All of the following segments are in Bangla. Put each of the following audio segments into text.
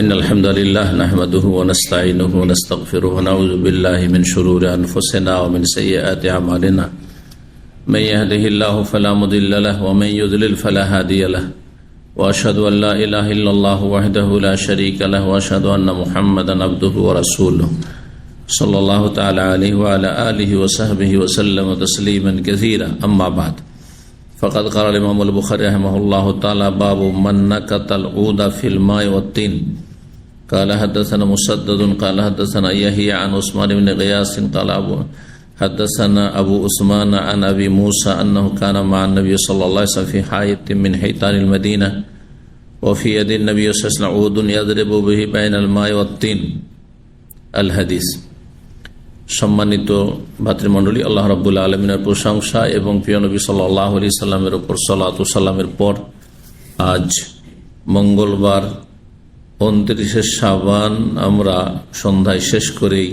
إن الحمد لله نحمده ونستعينه ونستغفره ونعوذ بالله من شرور أنفسنا ومن سيئات أعمالنا من يهده الله فلا مضل له ومن يضلل فلا هادي له وأشهد أن لا إله إلا الله وحده لا شريك له وأشهد أن محمدا عبده ورسوله صلى الله تعالى عليه وعلى آله وصحبه وسلم تسليما كثيرا أما بعد فقد قال الإمام البخاري رحمه الله تعالى باب من نكت العود في الماء والطين قال حدثنا مسدد قال حدثنا يحيى عن عثمان بن غياث قال حدثنا أبو عثمان عن أبي موسى أنه كان مع النبي صلى الله عليه وسلم في حائط من حيطان المدينة وفي يد النبي صلى الله عليه وسلم عود يضرب به بين الماء والطين الحديث। সম্মানিত ভাতৃমণ্ডলী, আল্লাহ রাব্বুল আলামিনের প্রশংসা এবং প্রিয় নবী সাল্লাল্লাহু আলাইহি সাল্লামের উপর সালাত ও সালামের পর আজ মঙ্গলবার 29শে শাবান আমরা সন্ধ্যায় শেষ করেই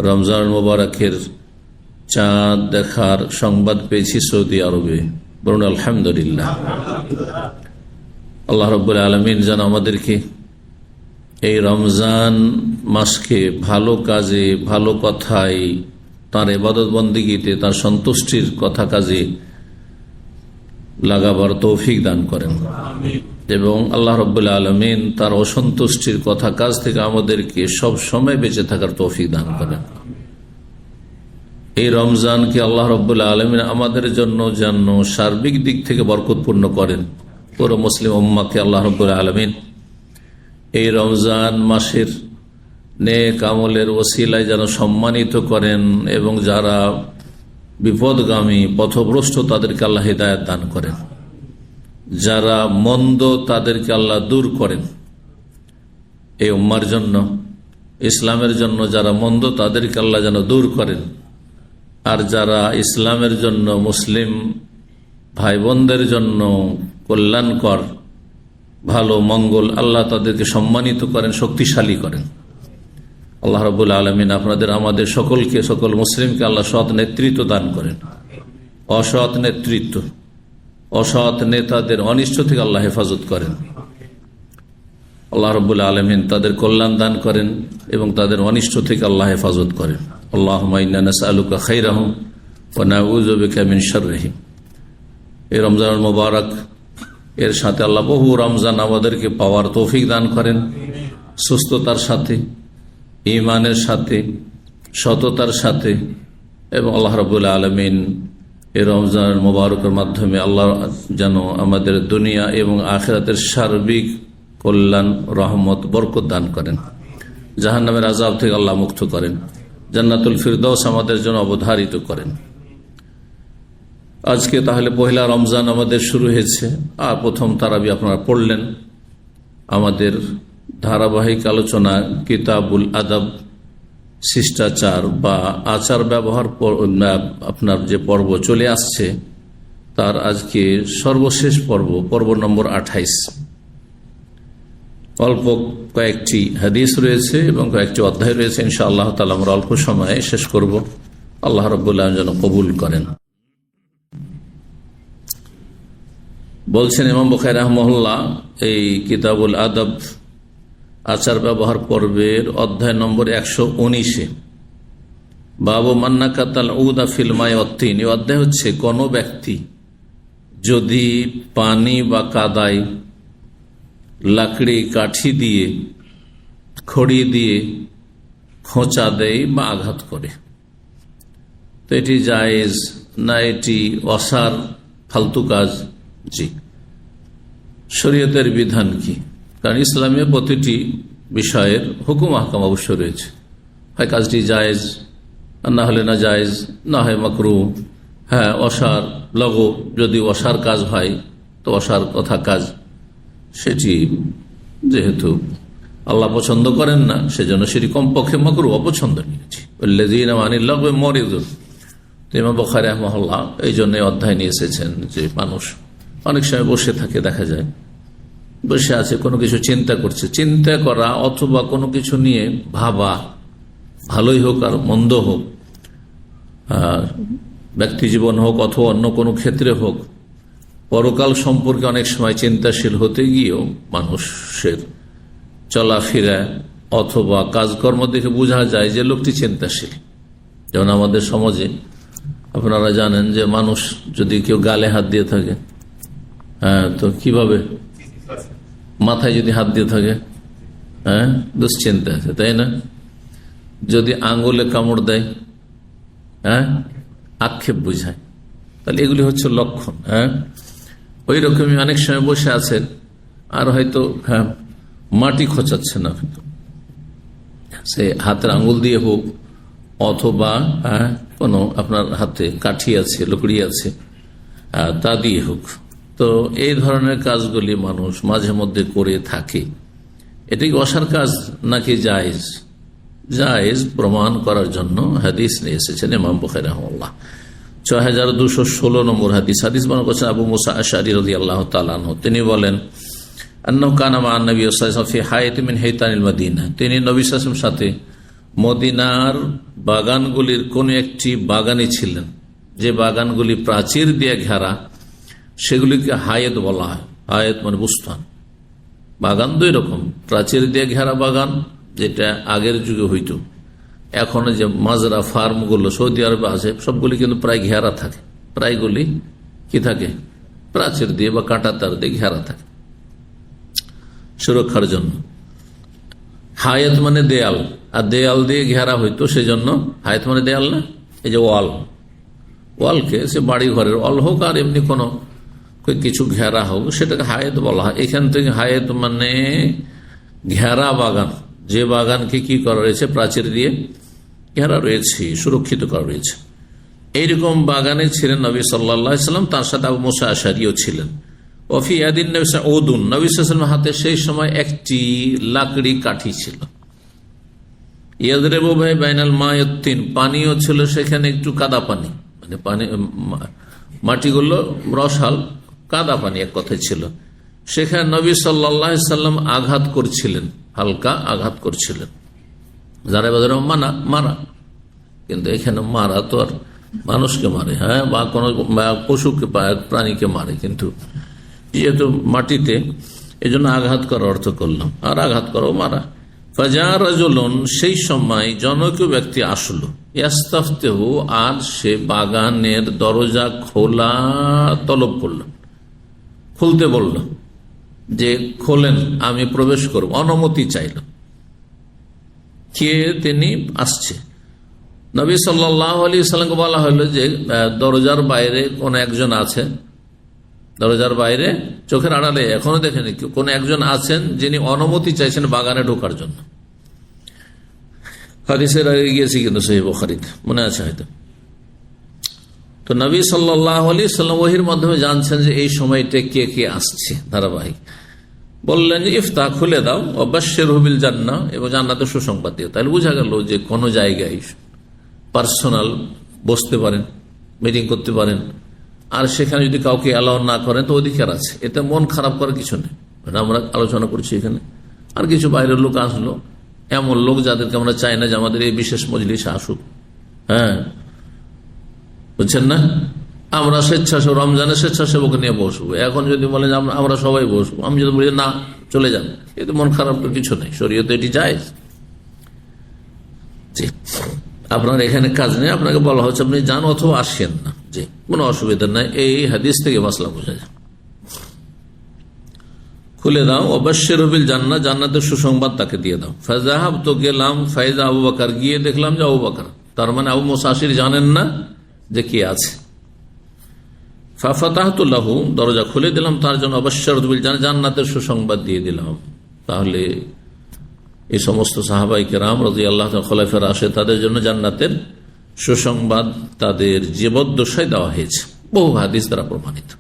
রমজান মোবারকের চাঁদ দেখার সংবাদ পেয়েছি সৌদি আরবে। বলুন আলহামদুলিল্লাহ। আল্লাহ রাব্বুল আলামিন যেন আমাদেরকে এই রমজান মাসকে ভালো কাজে, ভালো কথায়, তার ইবাদত বন্দেগীতে, তার সন্তুষ্টির কথা কাজে লাগাবার তৌফিক দান করেন এবং আল্লাহ রাব্বুল আলামিন তার অসন্তুষ্টির কথা কাজ থেকে আমাদেরকে সব সময় বেঁচে থাকার তৌফিক দান করেন। এই রমজানকে আল্লাহ রাব্বুল আলামিন আমাদের জন্য যেন সার্বিক দিক থেকে বরকতপূর্ণ করেন। পুরো মুসলিম উম্মাহকে আল্লাহ রাব্বুল আলামিন এই রমজান মাসের নেক আমলের ওসিলায় যেন সম্মানিত করেন এবং যারা বিপদগামী, পথভ্রষ্ট, তাদেরকে আল্লাহ হিদায়াত দান করেন। যারা মন্দ তাদেরকে আল্লাহ দূর করেন। এই উম্মার জন্য, ইসলামের জন্য যারা মন্দ তাদেরকে আল্লাহ যেন দূর করেন, আর যারা ইসলামের জন্য, মুসলিম ভাই বোনদের জন্য কল্যাণকর, ভালো, মঙ্গল, আল্লাহ তাদেরকে সম্মানিত করেন, শক্তিশালী করেন। আল্লাহ রাব্বুল আলামিন আপনাদের, আমাদের সকলকে, সকল মুসলিমকে আল্লাহ সৎ নেতৃত্ব দান করেন। অসৎ নেতৃত্ব, অসৎ নেতাদের অনিষ্ট থেকে আল্লাহ হেফাজত করেন। আল্লাহ রাব্বুল আলামিন তাদের কল্যাণ দান করেন এবং তাদের অনিষ্ট থেকে আল্লাহ হেফাজত করেন। আল্লাহুম্মা ইন্না নাসআলুকা খাইরাহুম ওয়া নাউযু বিকা মিন শাররিহিম। এই রমজানুল মুবারক এর সাথে আল্লাহ বহু রমজান আমাদেরকে পাওয়ার তৌফিক দান করেন, সুস্থতার সাথে, ঈমানের সাথে, সততার সাথে। এবং আল্লাহ রাব্বুল আলামিন এই রমজান মুবারকের মাধ্যমে আল্লাহ যেন আমাদের দুনিয়া এবং আখিরাতের সার্বিক কল্যাণ, রহমত, বরকত দান করেন। জাহান্নামের আযাব থেকে আল্লাহ মুক্ত করেন। জান্নাতুল ফিরদৌস আমাদের জন্য অবধারিত করেন। আজকে তাহলে পহেলা রমজান আমাদের শুরু হয়েছে, আর প্রথম তারাবি আপনারা পড়লেন। আমাদের ধারাবাহিক আলোচনা কিতাবুল আদব, শিষ্টাচার বা আচার ব্যবহার, আপনার যে পর্ব চলে আসছে, তার আজকে সর্বশেষ পর্ব, পর্ব নম্বর 28। অল্প কয়েকটি হাদিস রয়েছে এবং কয়েকটি অধ্যায় রয়েছে। ইনশাআল্লাহ তাআলা আমরা অল্প সময়ে শেষ করব। আল্লাহ রাব্বুল আলামিন যেন কবুল করেন। বলছেন ইমাম বুখারী রাহিমাহুল্লাহ এই কিতাবুল আদব, আচার ব্যবহার পর্বের অধ্যায় নম্বর 119-এ বাবু মান নাকাতাল উদা ফিল মাই ওয়াত্তিন। এই অধ্যায় হচ্ছে কোন ব্যক্তি যদি পানি বা কাদায় লাকড়ি, কাঠি দিয়ে, খড়ি দিয়ে খোঁচা দেয় বা আঘাত করে, তো এটি জায়েজ না এটি অসার, ফালতু কাজ? জি, শরীয়তের বিধান কি? কারণ ইসলামে প্রতিটি বিষয়ের হুকুম আহকাম অবশ্য রয়েছে। হয় কাজটি জায়েজ, আর না হলে না জায়েজ, না হয় মাকরুহ। হ্যাঁ, অসার, লঘু, যদি অসার কাজ হয় তো অসার কথা কাজ, সেটি যেহেতু আল্লাহ পছন্দ করেন না, সেজন্য সেটি কমপক্ষে মাকরুহ, অপছন্দ নিয়েছি। ইমাম বুখারী রাহিমাহুল্লাহ এই জন্য অধ্যায় নিয়ে এসেছেন যে মানুষ অনেক সময় বসে থাকে, দেখা যায় বসে আছে, কোনো কিছু চিন্তা করছে। চিন্তা করা অথবা কোনো কিছু নিয়ে ভাবা, ভালোই হোক আর মন্দ হোক, ব্যক্তি জীবন হোক অথবা অন্য কোনো ক্ষেত্রে হোক, পরকাল সম্পর্কে অনেক সময় চিন্তাশীল হতে গিয়েও মানুষের চলাফেরা অথবা কাজকর্ম দেখে বোঝা যায় যে লোকটি চিন্তাশীল। যেমন আমাদের সমাজে আপনারা জানেন যে মানুষ যদি কেউ গালে হাত দিয়ে থাকে, হ্যাঁ, তো কিভাবে মাথায় যদি হাত দিয়ে থাকে, হ্যাঁ, দুশ্চিন্তা আছে, তাই না? যদি আঙ্গুলে কামড় দেয়, হ্যাঁ, আক্ষেপ বুঝায়। তাহলে এগুলি হচ্ছে লক্ষণ। হ্যাঁ, ওই রকমই অনেক সময় বসে আছেন আর হয়তো, হ্যাঁ, মাটি খোঁচাচ্ছেন না, সে হাতের আঙ্গুল দিয়ে হোক অথবা কোনো আপনার হাতে কাঠি আছে, লকড়ি আছে, তা দিয়ে হোক। তো এই ধরনের কাজগুলি মানুষ মাঝে মধ্যে করে থাকে। এটি অসার কাজ নাকি জায়েজ? জায়েজ প্রমাণ করার জন্য হাদিস নিয়ে এসেছেন ইমাম বুখারী রাহিমাহুল্লাহ। ৬২১৬ নম্বর হাদিস বর্ণনা করেছেন আবু মুসা আশআরী রাদিয়াল্লাহু তাআলা আনহু। তিনি বলেন, আন্নাহু কানা মা নবী সাল্লাল্লাহু আলাইহি ওয়াসাল্লাম ফি হায়াতি মিন হাইতানিল মদিনা। তিনি নবী সাল্লাল্লাহু আলাইহি ওয়াসাল্লামের সাথে মদিনার বাগানগুলির কোন একটি বাগানে ছিলেন, যে বাগানগুলি প্রাচীর দিয়ে ঘেরা, সেগুলিকে হায়েত বলা হয়। হায়েত মানে বুস্তান। বাগান দুই রকম, প্রাচীর দিয়ে ঘেরা বাগান, যেটা আগের যুগে হইত। এখন যে মাজরা ফার্মগুলো সৌদি আরবে আছে, সবগুলি কিন্তু প্রায় ঘেরা থাকে। প্রায়গুলি কি থাকে? প্রাচীর দিয়ে বা কাঁটা তার দিয়ে ঘেরা থাকে সুরক্ষার জন্য। হায়াত মানে দেয়াল, আর দেয়াল দিয়ে ঘেরা হইতো, সেই জন্য হায়াত মানে দেয়াল না, এই যে ওয়ালকে সে বাড়ি ঘরের ওয়াল হোক আর এমনি কোনো কিছু ঘেরা হোক, সেটাকে হায়াত বলা হয়। এখান থেকে হায়াত মানে ঘেরা বাগান, যে বাগানকে কি করা রয়েছে? প্রাচীর দিয়ে ঘেরা রয়েছে, সুরক্ষিত করা রয়েছে। এইরকম বাগানে ছিলেন নবী সাল্লাল্লাহু আলাইহি ওয়াসাল্লাম, তার সাথে আবু মুসা আশআরীও ছিলেন। ওফি ইয়াদিন নবী ওদুন, নবী সাল্লাল্লাহু আলাইহি ওয়াসাল্লামের হাতে সেই সময় একটি লাকড়ি কাঠি ছিল। ইয়াদরিবু বাইনাল মায়াতিন, পানিও ছিল সেখানে, একটু কাদা পানি, মানে পানি মাটিগুলো রসাল কাদা পানি এক কথায় ছিল। সেখানে নবী সাল্লাল্লাহু আলাইহি ওয়াসাল্লাম আঘাত করছিলেন, হালকা আঘাত করছিলেন। যারা বাজারে মারা, কিন্তু এখানে মারা তো আর মানুষকে মারে, হ্যাঁ, বা কোনো পশুকে প্রাণীকে মারে, কিন্তু যেহেতু মাটিতে, এই জন্য আঘাত করার অর্থ করলাম। আর আঘাত করো মারা। ফাজা রাজুলুন, সেই সময় জনৈক ব্যক্তি আসলো, ইয়াস্তাফতিহু, আর সে বাগানের দরজা খোলা তলব করল, খুলতে বলল যে খোলেন, আমি প্রবেশ করব, অনুমতি চাইল। কে? তিনি আসছে। নবী সাল্লাল্লাহু আলাইহি ওয়াসাল্লামকে বলা হলো যে দরজার বাইরে কোন একজন আছে, দরজার বাইরে চোখের আড়ালে এখনো দেখেনি, কোন একজন আছেন যিনি অনুমতি চাইছেন বাগানে ঢোকার জন্য। হাদিসের আগে গিয়েছি কিন্তু সহিহ বুখারীতে, মনে আছে হয়তো। তো নবী সাল্লাল্লাহু আলাইহি ওয়াসাল্লাম ওহীর মাধ্যমে জানছেন যে এই সময়টা কে কে আসছে, ধারাবাহিক। বললেন যে ইফতাহ, খুলে দাও, ওয়াবাশশিরহু বিল জান্নাহ, এবং জান্নাতের সুসংবাদ দিও। তাহলে বোঝা গেল যে কোনো জায়গায় পার্সোনাল বসতে পারেন, মিটিং করতে পারেন, আর সেখানে যদি কাউকে অ্যালাউ না করেন তো অধিকার আছে, এতে মন খারাপ করার কিছু নেই। আমরা আলোচনা করছি এখানে, আর কিছু বাইরের লোক আসলো, এমন লোক যাদেরকে আমরা চাই না যে আমাদের এই বিশেষ মজলিসে আসুক, হ্যাঁ, বুঝছেন না? আমরা স্বেচ্ছাসেবক, রমজানে স্বেচ্ছাসেবক নিয়ে বসবো। এখন যদি বলেন আমরা সবাই বসবো, আমি যদি বলি না চলে যান, এতে মন খারাপ তো কিছু নেই, শরীয়তে এটি জায়েজ। আপনার এখানে কাজ নেই, আপনাকে বলা হচ্ছে আপনি যান অথবা আসেন না, যে কোনো অসুবিধা নাই। এই হাদিস থেকে মাসলা বোঝা যায়। খুলে দাও, অবশ্যই বিল জান্নাহ, জান্নাতের সুসংবাদ তাকে দিয়ে দাও। ফাযাহাব, তো গেলাম, ফাইজা আবু বকর, গিয়ে দেখলাম যে আবু বকর, তার মানে আবু মুসা আশআরী জানেন না যে কে আছে। ফাফাতাহতু লাহু, দরজা খুলে দিলাম তার জন্য, অবশ্যই বিল জান্নাহ, জান্নাতের সুসংবাদ দিয়ে দিলাম। তাহলে এই সমস্ত সাহাবায়ে কেরাম রাদিয়াল্লাহু তাআলা খোলাফায়ে রাশিদিন, তাদের জন্য জান্নাতের সুসংবাদ তাদের জীবদ্দশায় দেওয়া হয়েছে, বহু হাদিস দ্বারা প্রমাণিত।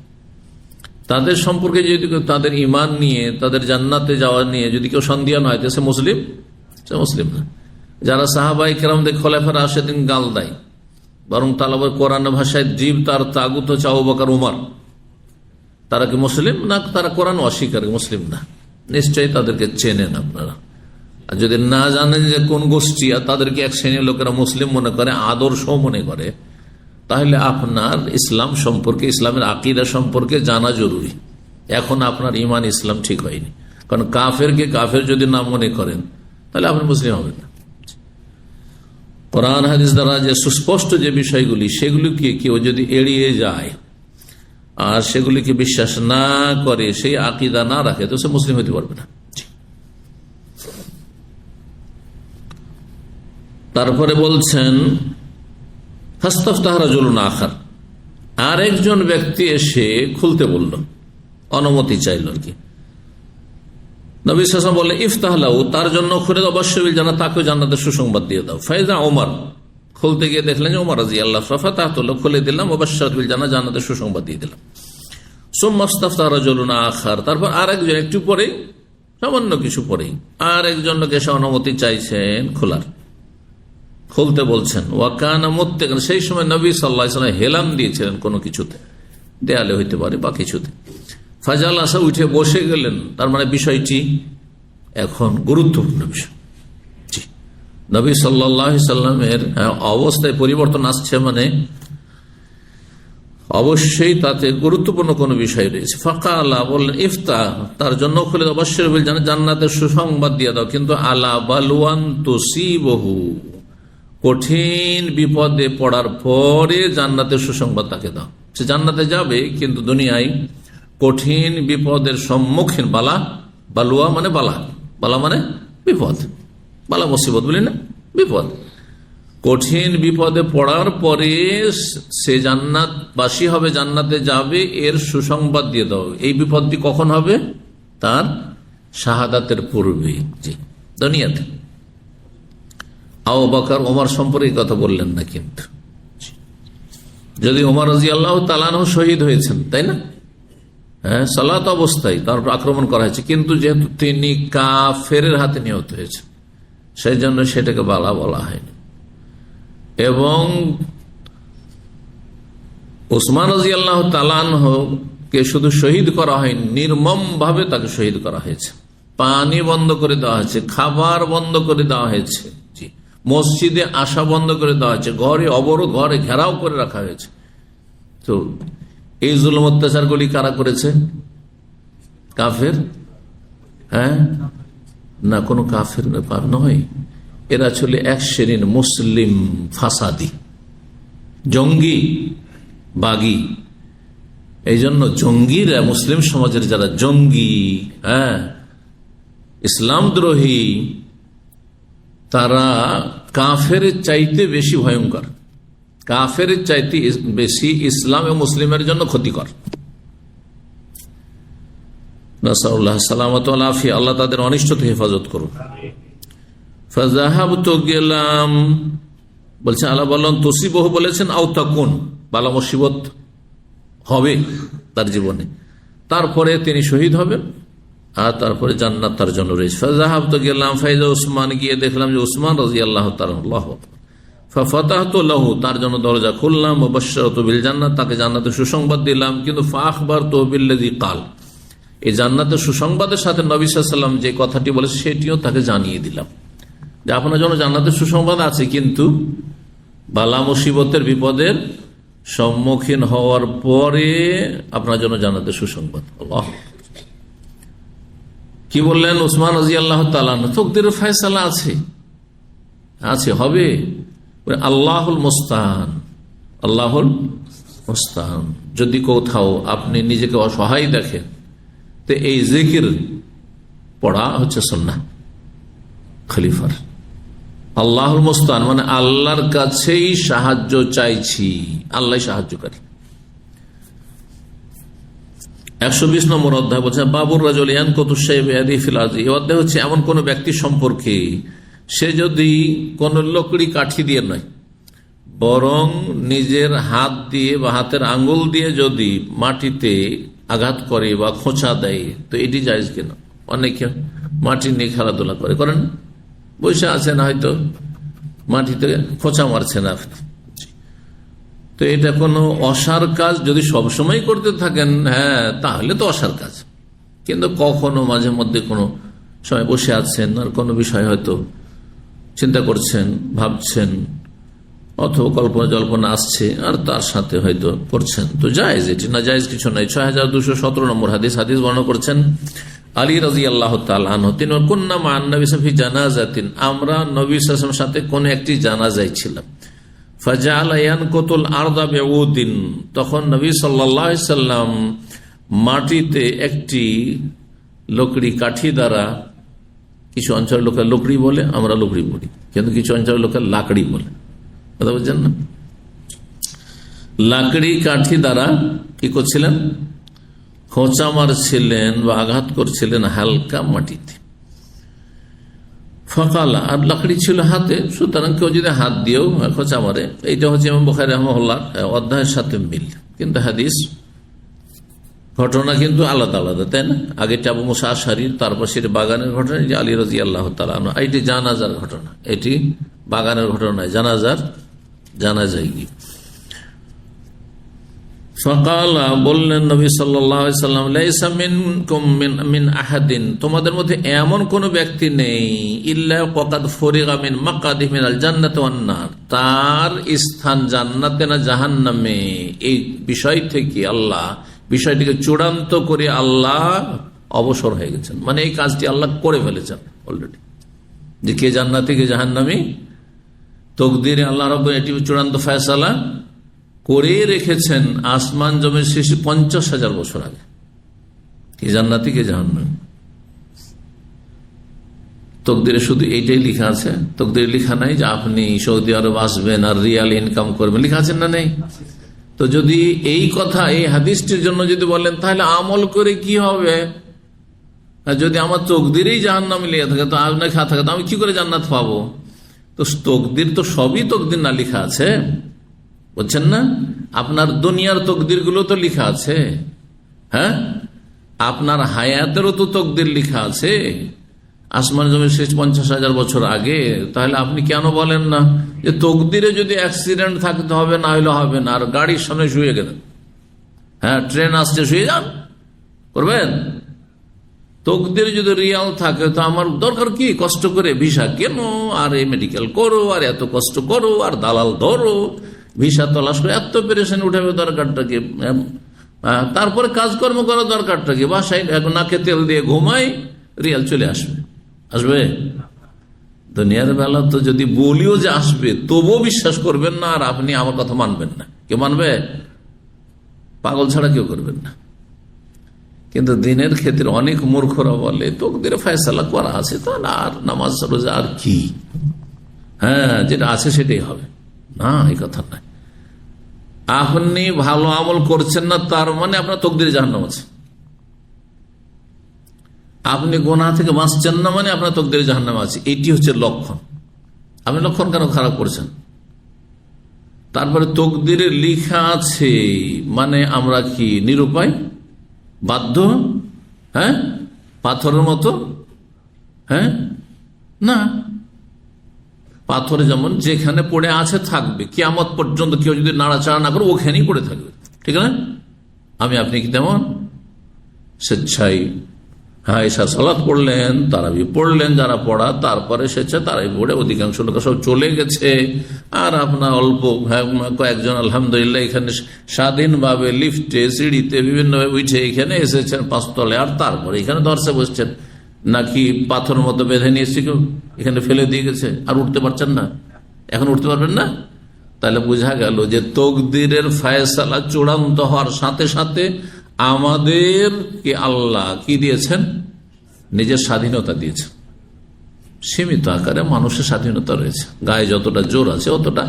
তাদের সম্পর্কে যদি তাদের ঈমান নিয়ে, তাদের জান্নাতে যাওয়া নিয়ে যদি কেউ সন্দেহ হয়, সে মুসলিম না। যারা সাহাবায়ে কেরামদের খোলাফায়ে রাশিদিন গাল দেয়, বরং তালাবের কোরআন ভাষায় জীব তার তাগুত হচ্ছে আবু বকর, উমর, তারা কি মুসলিম না? তারা কোরআন অস্বীকার, মুসলিম না। নিশ্চয়ই তাদেরকে চেনেন আপনারা। আর যদি না জানেন যে কোন গোষ্ঠী, আর তাদেরকে এক শ্রেণীর লোকেরা মুসলিম মনে করে, আদর্শ মনে করে, তাহলে আপনার ইসলাম সম্পর্কে, ইসলামের আকীদা সম্পর্কে জানা জরুরি। এখন আপনার ঈমান ইসলাম ঠিক হয়নি, কারণ কাফেরকে কাফের যদি না মনে করেন তাহলে আপনি মুসলিম হবেন না। কোরআন হাদিস দ্বারা যে সুস্পষ্ট যে বিষয়গুলি সেগুলিকে কেউ যদি এড়িয়ে যায় আর সেগুলিকে বিশ্বাস না করে, সেই আকীদা না রাখে, তো সে মুসলিম হতে পারবে না। তারপরে বলছেন ফাস্তাফতাহ রাজুলুন আখার, আর একজন ব্যক্তি এসে খুলতে বলল, অনুমতি চাইল আর কি। নবী সাল্লাল্লাহু আলাইহি ওয়াসাল্লাম বললেন ইফতাহ লাহু, তার জন্য খুলে দাও, অবশ্যই জানা, তাকেও জান্নাতের সুসংবাদ দিয়ে দাও। ফাইজা ওমর, খুলতে গিয়ে দেখলেন যে ওমর রাদিয়াল্লাহু আনহু, ফাতাহতুল্লাহ, খুলে দিলাম, ওয়াবাশশারাতু বিল জান্নাহ, জান্নাতের সুসংবাদ দিয়ে দিলাম। সুম্মা ইফতাফতাহ রাজুলুন আখার, তারপর আরেকজন, একটু পরে, সামান্য কিছু পরেই আরেকজন লোক এসে অনুমতি চাইছেন খোলার, খুলতে বলছেন। ওয়াকানা মুত্তাকিন, সেই সময় নবী সাল্লাল্লাহু আলাইহি ওয়াসাল্লাম হেলাম দিয়েছিলেন কোনো কিছুতে, দেয়ালে হইতে পারে বা কিছুতে। ফাজালাসা, উঠে বসে গেলেন, তার মানে বিষয়টি এখন গুরুত্বপূর্ণ বিষয়। জি, নবী সাল্লাল্লাহু আলাইহি সাল্লামের অবস্থায় পরিবর্তন আসছে, মানে অবশ্যই তাতে গুরুত্বপূর্ণ কোন বিষয় রয়েছে। ফাকালা, বললেন ইফতাহ, তার জন্য খুলে দাও, অবশ্যই জান্নাতের সুসংবাদ দিয়ে দাও, কিন্তু আলা বালওয়ান তুসিবহু, কঠিন বিপদে পড়ার পরে জান্নাতের সুসংবাদ তাকে দাও। সে জান্নাতে যাবে, কিন্তু দুনিয়ায় কঠিন বিপদের সম্মুখীন, বালা, বালুয়া মানে বালা, বালা মানে বিপদ, বালা মুসিবত বলি না, বিপদ, কঠিন বিপদে পড়ার পরে সে জান্নাতবাসী হবে, জান্নাতে যাবে, এর সুসংবাদ দিয়ে দাও। এই বিপদটি কখন হবে? তার শাহাদাতের পূর্বে, জি, দুনিয়াতে। আবু বকর, ওমর সম্পর্কে কথা বললেন না, কিন্তু যদি ওমর রাদিয়াল্লাহু তাআলা আনহু শহীদ হয়েছেন, তাই না? হ্যাঁ, সালাত অবস্থায় তার উপর আক্রমণ করা হয়েছে, কিন্তু যেহেতু তিনি কাফেরের হাতে নিহত হয়েছে, সেই জন্য সেটাকে বালা বলা হয়নি। এবং উসমান রাদিয়াল্লাহু তাআলা আনহুকে শুধু শহীদ করা হয়নি, নির্মম ভাবে তাকে শহীদ করা হয়েছে। পানি বন্ধ করে দেওয়া হয়েছে, খাবার বন্ধ করে দেওয়া হয়েছে, মসজিদে আসা বন্ধ করে দেওয়া হয়েছে, ঘরে অবরোধ, ঘরে ঘেরাও করে রাখা হয়েছে। তো এই জুলুম অত্যাচারগুলি কারা করেছে? কাফের? হ্যাঁ না, কোনো কাফের নয়, এরা ছিল এক শ্রেণীর মুসলিম ফাসাদি, জঙ্গি, বাগী। এই জন্য জঙ্গিরা, মুসলিম সমাজের যারা জঙ্গি, হ্যাঁ, ইসলাম দ্রোহী, তারা কাফের চাইতে বেশি ভয়ঙ্কর, কাফের চাইতে বেশি ইসলাম এবং মুসলিমের জন্য ক্ষতিকর। নাসাউল্লাহ সালামত ওয়াল আফিয়া, আল্লাহ তাদের অনিষ্ট থেকে হেফাজত করুন। ফাযাহাবতু, গেলাম, বলছেন আল্লাহ বললেন তুসিবহু, বলেছেন আও তাকুন, বালা মুসিবত হবে তার জীবনে, তারপরে তিনি শহীদ হবেন, আর তারপরে জান্নাত তার জন্য রয়েছে। ফাযাহাবতু, গেলাম, ফাইজা উসমান, গিয়ে দেখলাম যে উসমান রাদিয়াল্লাহু তাআলা, আল্লাহু আকবার। ফাফাতাহতু লাহু, তার জন্য দরজা খুললাম, ওয়াবাশশারাতু বিল জান্নাহ, তাকে জান্নাতের সুসংবাদ দিলাম। কিন্তু ফাআখবারতু বিল্লাযী ক্বাল, এই জান্নাতের সুসংবাদের সাথে নবী সাল্লাল্লাহু আলাইহি ওয়াসাল্লাম যে কথাটি বলেছে সেটিও তাকে জানিয়ে দিলাম, যে আপনার জন্য জান্নাতের সুসংবাদ আছে, কিন্তু বালা মুসিবতের বিপদের সম্মুখীন হওয়ার পরে আপনার জন্য জান্নাতের সুসংবাদ। আল্লাহ কি বললেন? উসমান রাদিয়াল্লাহু তাআলা, তাকদীরের ফয়সালা আছে, আছে, হবে। আল্লাহুল মুস্তাআন, আল্লাহুল মুস্তাআন। যদি কোথাও আপনি নিজেকে অসহায় দেখেন, তো এই জিকির পড়া হচ্ছে সুন্নাহ খলিফার। আল্লাহুল মুস্তাআন মানে আল্লাহর কাছেই সাহায্য চাইছি, আল্লাহ সাহায্যকারী। 120 নম্বর অধ্যায় বলছে বাবুর রাজুল ইয়ানকুতু শাই'a বিয়াদিহি ফিল আরদি। এই অধ্যায় হচ্ছে এমন কোন ব্যক্তি সম্পর্কে, সে যদি কোন লকড়ি কাঠি দিয়ে নয়, বরং নিজের হাত দিয়ে বা হাতের আঙ্গুল দিয়ে যদি মাটিতে আঘাত করে বা খোঁচা দেয়, তো এটি জায়েজ কিনা? অনেকে মাটি নিয়ে খেলাধুলা করেন, বসে আছেন, হয়তো মাটিতে খোঁচা মারছেন আপনি, তো এটা কোনো অসার কাজ যদি সবসময় করতে থাকেন, হ্যাঁ, তাহলে তো অসার কাজ। কিন্তু কখনো মাঝে মধ্যে কোনো সময় বসে আছেন, আর কোনো বিষয় হয়তো চিন্তা করছেন, ভাবছেন, অথবা কল্পনা জল্পনা আসছে, আর তার সাথে হয়তো করছেন, তো জায়েজ, এটি না জায়েজ কিছু নাই। 6217 নম্বর হাদিস বর্ণনা করছেন আলী রাদিয়াল্লাহু তাআলা আনহু তিনি কুন্না মা'আন নবী ফি জানাজাতিন, আমরা নবী সাল্লাল্লাহু আলাইহি ওয়াসাল্লামের সাথে কোন একটি জানাজায় ছিলাম। ফাজাআলা ইয়ানকুতুল আরদা বিউদিন, তখন নবী সাল্লাল্লাহু আলাইহি ওয়াসাল্লাম মাটিতে একটি লকড়ি কাঠি দ্বারা, কিছু অঞ্চলের লোকের লকড়ি বলে, আমরা লকড়ি বলি, কিন্তু কিছু অঞ্চলের লোকের লাকড়ি বলে, কথা বলছেন না, লাকড়ি কাঠি দ্বারা কি করছিলেন, খোঁচা মারছিলেন বা আঘাত করছিলেন হালকা মাটিতে। ফকালা, আর লাকড়ি ছিল হাতে, সুতরাং কেউ যদি হাত দিয়েও খোঁচা মারে, এইটা হচ্ছে ইমাম বুখারী রাহিমাহুল্লাহ অধ্যায়ের সাথে মিল, কিন্তু হাদিস ঘটনা কিন্তু আলাদা আলাদা, তাই না? আগেটা আবু মুসা আশআরীর, তারপর সেটি বাগানের ঘটনা, যে আলী রাদিয়াল্লাহু তাআলা আনহু, এটি জানাজার ঘটনা, এটি বাগানের ঘটনা নয়, জানাজায় গিয়ে। ফাকালা, বললেন নবী সাল্লাল্লাহু আলাইহি সাল্লাম, লাইসা মিনকুম মিন আহাদিন, তোমাদের মধ্যে এমন কোন ব্যক্তি নেই, ইল্লা ওয়াকাদ ফুরিগা মিন মাকাদিহি মিনাল জান্নাতি ওয়ান নার, তার স্থান জান্নাতে না জাহান্নামে, এই বিষয় থেকে আল্লাহ বিষয়টিকে চূড়ান্ত করে আল্লাহ অবসর হয়ে গেছেন, মানে এই কাজটি আল্লাহ করে ফেলেছেন অলরেডি, যে কে জান্নাতি কে জাহান্নামী, তকদিরে আল্লাহ রাব্বুল এটি চূড়ান্ত ফয়সালা করে রেখেছেন আসমান জমির সৃষ্টি 50,000 বছর আগে, কে জান্নাতি কে জাহান্নামী। তকদিরে শুধু এইটাই লেখা আছে, তকদিরে লেখা নাই যে আপনি সৌদি আরব আসবেন আর রিয়াল ইনকাম করবেন, লেখা আছেন না? নেই। তো যদি এই কথা এই হাদিসটির জন্য যদি বলেন, তাহলে আমল করে কি হবে? যদি আমার তকদিরেই জাহান্নামে লেখা থাকে, তো লেখা থাকে, তো আমি কি করে জান্নাত পাবো? তো তকদির তো সবই তকদির না লেখা আছে, বুঝছেন না? আপনার দুনিয়ার তকদির গুলো তো লেখা আছে, হ্যাঁ, আপনার হায়াতেরও তো তকদির লেখা আছে, আসমান জমির শেষ 50,000 বছর আগে। তাহলে আপনি কেন বলেন না যে তকদিরে যদি অ্যাক্সিডেন্ট থাকতে হবে, না হলে হবে না, আর গাড়ির সামনে শুয়ে গেলেন, হ্যাঁ, ট্রেন আসছে শুয়ে যান, করবেন? তকদিরে যদি রিয়াল থাকে, তো আমার দরকার কি কষ্ট করে ভিসা কেন, আর এই মেডিকেল করো, আর এত কষ্ট করো, আর দালাল ধরো, ভিসা তলাশ করে এত পেরেশানি উঠাবে, দরকারটা কি? তারপরে কাজকর্ম করার দরকারটা কি? বাসায় নাকে তেল দিয়ে ঘুমাই, রিয়াল চলে আসবে। দুনিয়ার বেলা তো যদি বলিও যে আসবে, তবুও বিশ্বাস করবেন না, আর আপনি আমার কথা মানবেন না। কে মানবে? পাগল ছাড়া কেউ করবেন না। কিন্তু দিনের ক্ষেত্রে অনেক মূর্খরা বলে তকদিরে ফয়সালা করা আছে, তো আর নামাজ রোজা আর কি, হ্যাঁ, যেটা আছে সেটাই হবে। না, এই কথা নাই। আপনি ভালো আমল করছেন না, তার মানে আপনার তকদিরে জাহান্নাম আছে। আপনি গুনাহ থেকে বাঁচছেন না, মানে আপনার তকদিরে জাহান্নাম আছে। এটি হচ্ছে লক্ষণ। আপনি লক্ষণ কেন খারাপ করছেন? তারপরে তকদিরে লেখা আছে মানে আমরা কি নিরুপায়, বাধ্য, হ্যাঁ, পাথরের মতো? হ্যাঁ, না, পাথরে যেমন যেখানে পড়ে আছে থাকবে, কিয়ামত পর্যন্ত কেউ যদি নাড়াচাড়া না করে ওখানেই পড়ে থাকবে, ঠিক না? আমি আপনি কি তেমন স্বেচ্ছায়, হ্যাঁ, এসা সালাত পড়লেন, তারাবি পড়লেন, যারা পড়া, তারপরে স্বেচ্ছা তারাবি পড়ে অধিকাংশ লোক সব চলে গেছে, আর আপনার অল্প কয়েকজন আলহামদুলিল্লাহ এখানে স্বাধীনভাবে লিফটে সিঁড়িতে বিভিন্নভাবে উঠে এখানে এসেছেন 5 তলে, আর তারপরে এখানে ধরছে বসছেন, নাকি পাথর মতো বেঁধে নিয়েছি কেউ এখানে ফেলে দিয়ে গেছে, আর উঠতে পারছেন না, এখন উঠতে পারবেন না? তাহলে বোঝা গেল যে তকদিরের ফয়সালা চূড়ান্ত হওয়ার সাথে সাথে আমাদেরকে আল্লাহ কি দিয়েছেন? নিজের স্বাধীনতা দিয়েছেন। সীমিত আকারে মানুষের স্বাধীনতা রয়েছে, গায়ে যতটা জোর আছে অতটা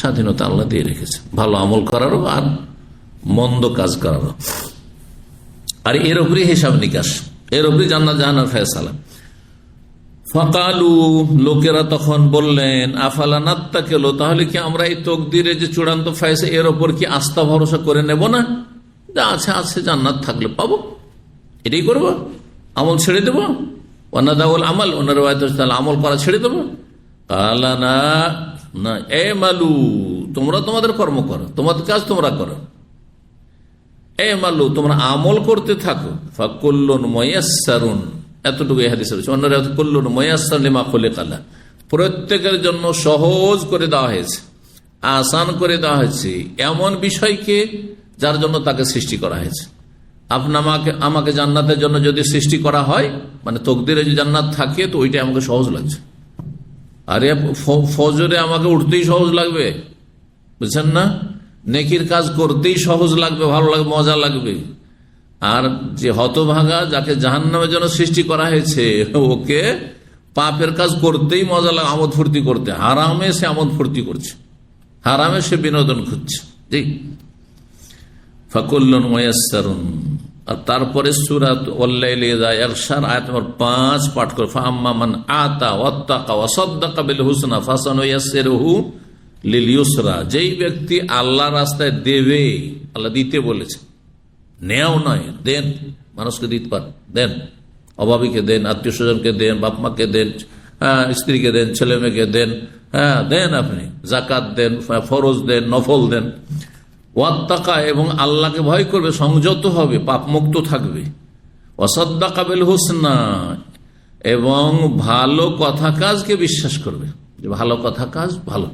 স্বাধীনতা আল্লাহ দিয়ে রেখেছে, ভালো আমল করারও আর মন্দ কাজ করারও। আর এর উপরে হিসাব নিকাশ, এর উপরে জান্নাত জাহান্নামের ফয়সালা। ফাকালু, লোকেরা তখন বললেন, আফালা নাত্তাকিলু, তাহলে কি আমরা এই তকদিরে যে চূড়ান্ত ফয়সালা, এর উপর কি আস্থা ভরসা করে নেব না? যা আছে আছে, জান্নাত থাকলে পাবো, এটাই করবো, আমল ছেড়ে দেবো? ওয়ানাদাউল আমাল, ওনার আমল করা ছেড়ে দেবো? কালা না, না, এ মালু, তোমরা তোমাদের কর্ম করো, তোমাদের কাজ তোমরা করো, এ মালু, তোমরা আমল করতে থাকো। ফাকুল্লুন মুয়াসসারুন, এতটুকু এই হাদিসে রয়েছে। অন্যরা কুল্লুন মুয়াসসার লিমা খুলিকা লাহ, প্রত্যেকের জন্য সহজ করে দেওয়া হয়েছে, আসান করে দেওয়া হয়েছে এমন বিষয়কে যার জন্য তাকে সৃষ্টি করা হয়েছে। আমাকে জান্নাতের জন্য যদি সৃষ্টি করা হয়, মানে তকদিরে যে জান্নাত থাকে, তো ওইটা আমাকে সহজ লাগছে। আরে ফজরে আমাকে উঠতেই সহজ লাগবে, বুঝছেন না? নেকির কাজ করতেই সহজ লাগবে, ভালো লাগবে, মজা লাগবে। আর যে হতভাগা, যাকে জাহান্নামের জন্য সৃষ্টি করা হয়েছে, ওকে পাপের কাজ করতেই মজা লাগে, আমোদ ফুর্তি করতে। হারামে সে আমোদ ফুর্তি করছে, হারামে সে বিনোদন খুঁজছে। জি, ফাকুল্লুন মুয়াসসারুন। আর তারপরে সূরাত ওয়াল্লাইলি ইযা ইয়াগশা আয়াত নম্বর 5 পাঠ করে, ফাআম্মা মান আতা ওয়াত্তাকা ওয়া সাদ্দাকা বিল হুসনা ফাসানুয়াসসিরুহু লিল ইউসরা। যেই ব্যক্তি আল্লাহর রাস্তায় দেবে, আল্লাহ দিতে বলেছে, নেও নয়, দেন, মানুষকে দিতে পারেন, দেন, অভাবীকে দেন, আত্মীয় স্বজনকে দেন, বাপ মাকে দেন, স্ত্রীকে দেন, ছেলে মেয়েকে দেন, দেন, আপনি জাকাত দেন, ফরজ দেন, নফল দেন। ওয়াত্তাকা, এবং আল্লাহকে ভয় করবে, সংযত হবে, পাপ মুক্ত থাকবে। ওয়াসাদ্দাকা বিল হুসনা, এবং ভালো কথা কাজকে বিশ্বাস করবে, যে ভালো কথা কাজ ভালো,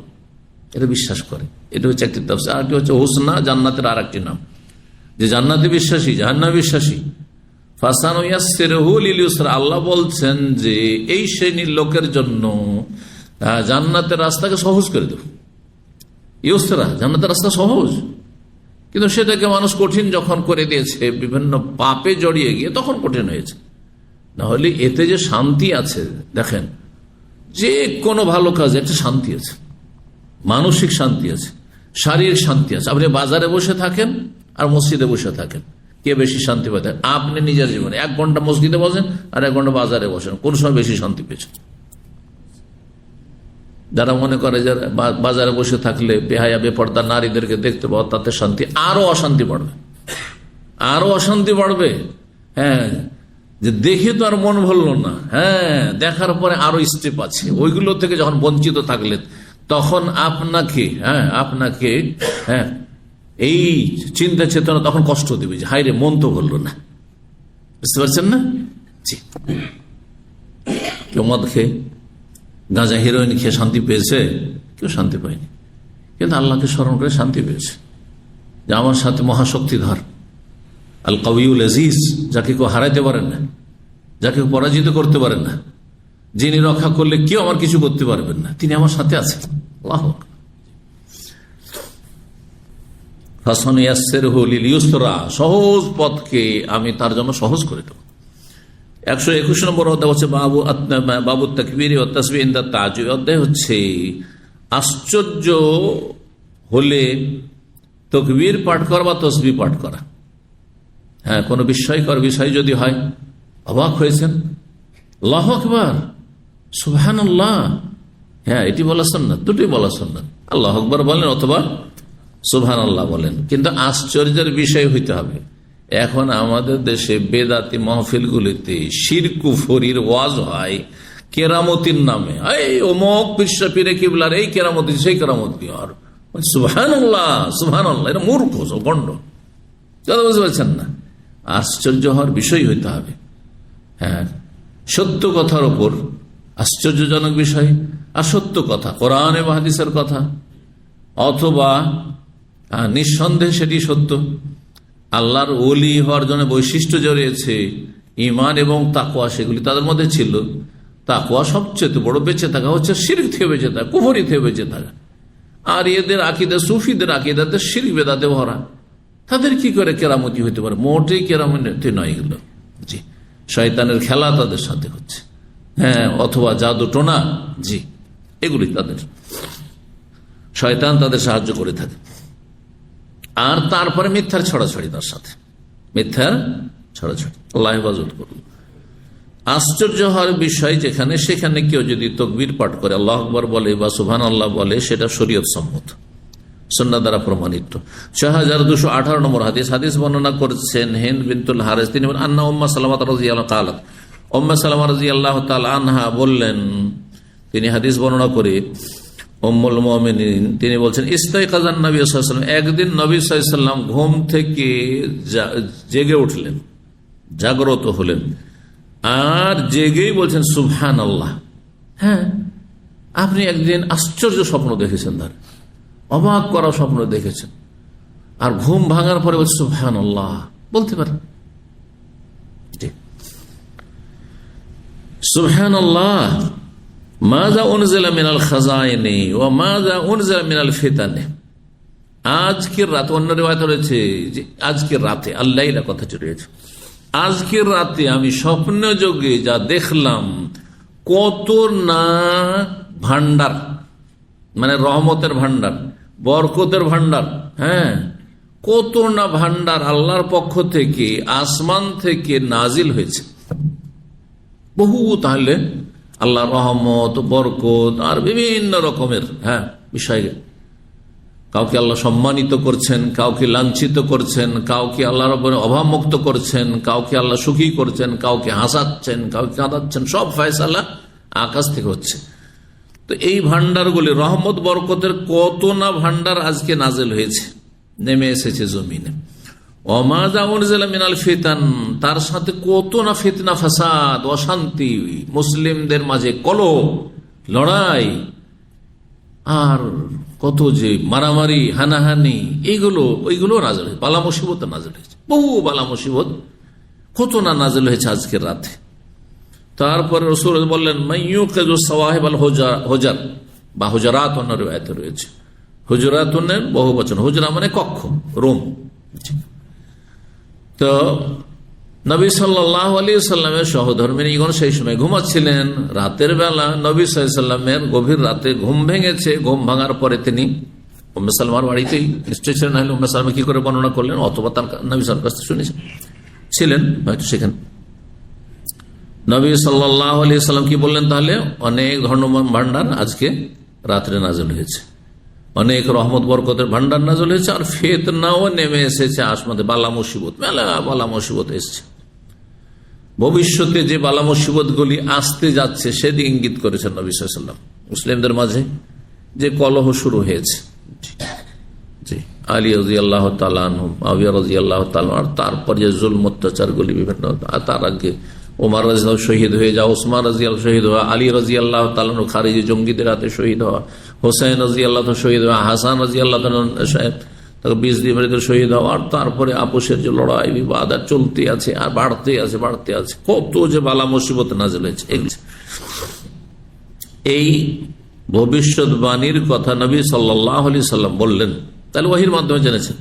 এটা বিশ্বাস করে। এটা হচ্ছে একটি তাফসীর। আরেকটি হচ্ছে হুসনা, জান্নাতের আর একটি নাম, যে জান্নাতে বিশ্বাসী, জাহান্নামে বিশ্বাসী। ফাসানুয়াসসিরুহু লিল ইউসরা, আল্লাহ বলছেন যে এই শ্রেণীর লোকের জন্য জান্নাতের রাস্তাকে সহজ করে দেব। ইউসরা, জান্নাতের রাস্তা সহজ, কিন্তু সেটাকে মানুষ কঠিন যখন করে দিয়েছে, বিভিন্ন পাপে জড়িয়ে গিয়ে, তখন কঠিন হয়েছে। না হলে এতে যে শান্তি আছে, দেখেন, যে কোনো ভালো কাজে একটা শান্তি আছে, মানসিক শান্তি আছে, শারীরিক শান্তি আছে। আপনি বাজারে বসে থাকেন আর মসজিদে বসে থাকেন, কে বেশি শান্তি পায়? আপনি নিজের জীবনে 1 ঘন্টা মসজিদে বসেন আর 1 ঘন্টা বাজারে বসেন, কোন সময় বেশি শান্তি পেয়েছেন? যারা মনে করে যে বাজারে বসে থাকলে বেহায়া বেপর্দা নারীদেরকে দেখতে পাওয়া, তাতে শান্তি, আরো অশান্তি বাড়বে, আরো অশান্তি বাড়বে। হ্যাঁ, যে দেখে তো আর মন ভরলো না, হ্যাঁ, দেখার পরে আরো স্টেপ আছে, ওইগুলো থেকে যখন বঞ্চিত থাকলেন, তখন আপনাকে এই চিন্তা চেতনা তখন কষ্ট দেবে, যে হায় রে, মন তো ভরলো না। বুঝতে পারছেন না? জি, কেউ মদ খেয়ে, গাঁজা, হিরোইন খেয়ে শান্তি পেয়েছে? কেউ শান্তি পায়নি, কিন্তু আল্লাহকে স্মরণ করে শান্তি পেয়েছে, যে আমার সাথে মহাশক্তিধর আল কাউইউল আজিজ, যাকে কেউ হারাইতে পারেন না, যাকে পরাজিত করতে পারেন না, যিনি রক্ষা করলে কেউ আমার কিছু করতে পারবেন না, তিনি আমার সাথে আছেন। আল্লাহু আকবার। ফাসানুয়াসসিরুহু লিল ইউসরা, সহজ পথকে আমি তার জন্য সহজ করে দেব। 121 নম্বর অধ্যায় হচ্ছে বাবু তাকবীর ওয়া তাসবিহ ইনদা তা'জ্জুব। অধ্যায় হচ্ছে আশ্চর্য হলে তাকবীর পাঠ করা বা তাসবিহ পাঠ করা। হ্যাঁ, কোনো বিস্ময়কর বিষয় যদি হয়, অবাক হয়েছেন, আল্লাহু আকবার, সুবহানাল্লাহ, হ্যাঁ, এটি বলা সুন্নাত, দুটোই বলা সুন্নাত। আল্লাহু আকবার বলেন অথবা সুবহানাল্লাহ বলেন, কিন্তু আশ্চর্যের বিষয় হইতে হবে, এখন আমাদের দেশে বেদাতি মাহফিলগুলিতে শিরক কুফরির ওয়াজ হয় কেরামতির নামে। এই অমুক পীরে কিবলার এই কেরামতি, সেই কেরামত কি, আর সুবহানাল্লাহ সুবহানাল্লাহ, এটা মূর্খ, গণ্ড, কথা বুঝতে পারছেন না? আশ্চর্য হওয়ার বিষয় হইতে হবে। হ্যাঁ, সত্য কথার ওপর আশ্চর্যজনক বিষয়, আর সত্য কথা, কোরআন এবং হাদিসের কথা, অথবা নিঃসন্দেহে সেটি সত্য। আল্লাহর ওলি হওয়ার জন্য বৈশিষ্ট্য জড়িয়েছে, ঈমান এবং তাকওয়া, সেগুলি তাদের মধ্যে ছিল। তাকওয়া সবচেয়ে বড় বেঁচে থাকা হচ্ছে শিরক থেকে বেঁচে থাকা, কুফরি থেকে বেঁচে থাকা। আর এদের আকীদা, সুফিদের আকীদাতে শিরক বেদাতে ভরা, তাদের কি করে কেরামতি হইতে পারে? মোটেই কেরামতি নয় এগুলো। জি, শয়তানের খেলা তাদের সাথে হচ্ছে, হ্যাঁ, অথবা জাদু টোনা, জি, এগুলি তাদের, শয়তান তাদের সাহায্য করে থাকে। আর তারপরে মিথ্যার ছড়াছড়ি, তার সাথে মিথ্যার ছড়াছড়ি, আল্লাহ হেফাজত করুন। আশ্চর্য হওয়ার বিষয় যেখানে সেখানে কেউ যদি তাকবীর পাঠ করে, আল্লাহু আকবার বলে বা সুবহানাল্লাহ বলে, সেটা শরীয়ত সম্মত, সুন্নাহ দ্বারা প্রমাণিত। 6218 নম্বর হাদিস বর্ণনা করেছেন হিন্দ বিনতুল হারিস, তিনি বলেন, আন্না উম্মা সালামা রাদিয়াল্লাহু তাআলা, উম্মে সালামা রাদিয়াল্লাহু তাআলা আনহা বললেন, তিনি হাদিস বর্ণনা করে, উম্মুল মুমিনিন তিনি বলছেন, ইস্তাইকাযান নবী সাল্লাল্লাহু আলাইহি ওয়াসাল্লাম, একদিন নবী সাল্লাল্লাহু আলাইহি ওয়াসাল্লাম ঘুম থেকে জেগে উঠলেন, জাগ্রত হলেন, আর জেগেই বলছেন সুবহানাল্লাহ। হ্যাঁ, আপনি একদিন আশ্চর্য স্বপ্ন দেখেছেন, তার অবাক করা স্বপ্ন দেখেছেন, আর ঘুম ভাঙার পরে বলছেন সুবহানাল্লাহ, বলতে পারেন, সুবহানাল্লাহ, মাযা উনজিলা মিনাল খাযাইনি ওয়া মাযা উনজিলা মিনাল ফিতানি। আজকের রাত, অন্য রিওয়ায়াতে রয়েছে যে আজকের রাতে, আল্লাইলা কথাটি রয়েছে, আজকের রাতে আমি স্বপ্ন যোগে যা দেখলাম, কত না ভান্ডার, মানে রহমতের ভান্ডার, বরকতের ভান্ডার, হ্যাঁ, কত না ভান্ডার আল্লাহর পক্ষ থেকে, আসমান থেকে নাজিল হয়েছে। বহু তাহলে আল্লাহর রহমত, বরকত আর বিভিন্ন রকমের বিষয়। কাউকে আল্লাহ সম্মানিত করছেন, কাউকে লাঞ্ছিত করছেন, কাউকে আল্লাহর অভাবমুক্ত করছেন, কাউকে আল্লাহ সুখী করছেন, কাউকে হাসাচ্ছেন, কাউকে কাঁদাচ্ছেন, সব ফয়সালা আকাশ থেকে হচ্ছে। তো এই ভান্ডারগুলি, রহমত বরকতের কত না ভান্ডার আজকে নাজিল হয়েছে, নেমে এসেছে জমিনে। ওয়ামা উনজিলা মিনাল ফিতান, তার সাথে কত না ফিতনা, ফাসাদ, অশান্তি, মুসলিমদের মাঝে কলহ, লড়াই, আর কত যে মারামারি, হানাহানি, ওইগুলো নাজিল হয়েছে। বালা মুসিবত নাজিল হয়েছে, বহু বালা মুসিবত কত না নাজিল হয়েছে আজকের রাতে। তারপরে রাসূল বললেন, মাইয়ুকিযু সাওয়াহিব আল হুজার বা হুজরাত, অন্য রিওয়ায়াতে রয়েছে হুজরাতুনের বহু বচন, হুজরা মানে কক্ষ, রুম। তো নবী সাল্লাল্লাহু আলাইহি ওয়াসাল্লামের সহধর্মিণীগণ সেই সময় ঘুমাচ্ছিলেন রাতের বেলা। নবী সাল্লাল্লাহু আলাইহি ওয়াসাল্লামের গভীর রাতে ঘুম ভেঙেছে। ঘুম ভাঙার পরে তিনি উম্মে সালমার বাড়িতেই নিশ্চয় ছিলেন, নাহলে উম্মে সালমা কি করে বর্ণনা করলেন, অথবা তার নবী সাল্লাল্লাহু আলাইহি ওয়াসাল্লাম শুনেছেন, ছিলেন হয়তো সেখানে। নবী সাল্লাল্লাহু আলাইহি ওয়াসাল্লাম কি বললেন, তাহলে অনেক ধর্ম ভান্ডার আজকে রাত্রে নাজিল হয়েছে, অনেক রহমত বরকতের ভান্ডার নাজিল হয়েছে, আর ফিতনাও নেমে এসেছে আসমানে, বালা মুসিবত, মেলা বালা মুসিবত এসেছে। ভবিষ্যতে যে বালা মুসিবত গুলি আসতে যাচ্ছে সেদিকে ইঙ্গিত করেছেন নবী সাল্লাল্লাহু আলাইহি ওয়াসাল্লাম। মুসলিমদের মাঝে যে কলহ শুরু হয়েছে, জি, আলী রাদিয়াল্লাহু তাআলা আনহু, মুআবিয়া রাদিয়াল্লাহু তাআলা, আর তারপর যে জুলম অত্যাচার গুলি বিভিন্ন, তার আগে ওমর রাদিয়াল্লাহু শহীদ হয়ে যাওয়া, ওসমান রাদিয়াল্লাহু শহীদ হওয়া, আলী রাদিয়াল্লাহু তাআলা খারিজি জঙ্গিদের হাতে শহীদ হওয়া, হোসেন রাদিয়াল্লাহু শহীদ হওয়া, হাসান রাদিয়াল্লাহু তাকে 20 দিয়ে মেরে শহীদ হওয়া, আর তারপরে আপোষের যে লড়াই বিবাদ আর চলতে আছে, আর বাড়তে আছে, কত যে বালা মুসিবত নাজিল হয়েছে। এই ভবিষ্যৎবাণীর কথা নবী সাল্লাল্লাহু আলাইহি সাল্লাম বললেন, তাহলে ওহীর মাধ্যমে জেনেছেন।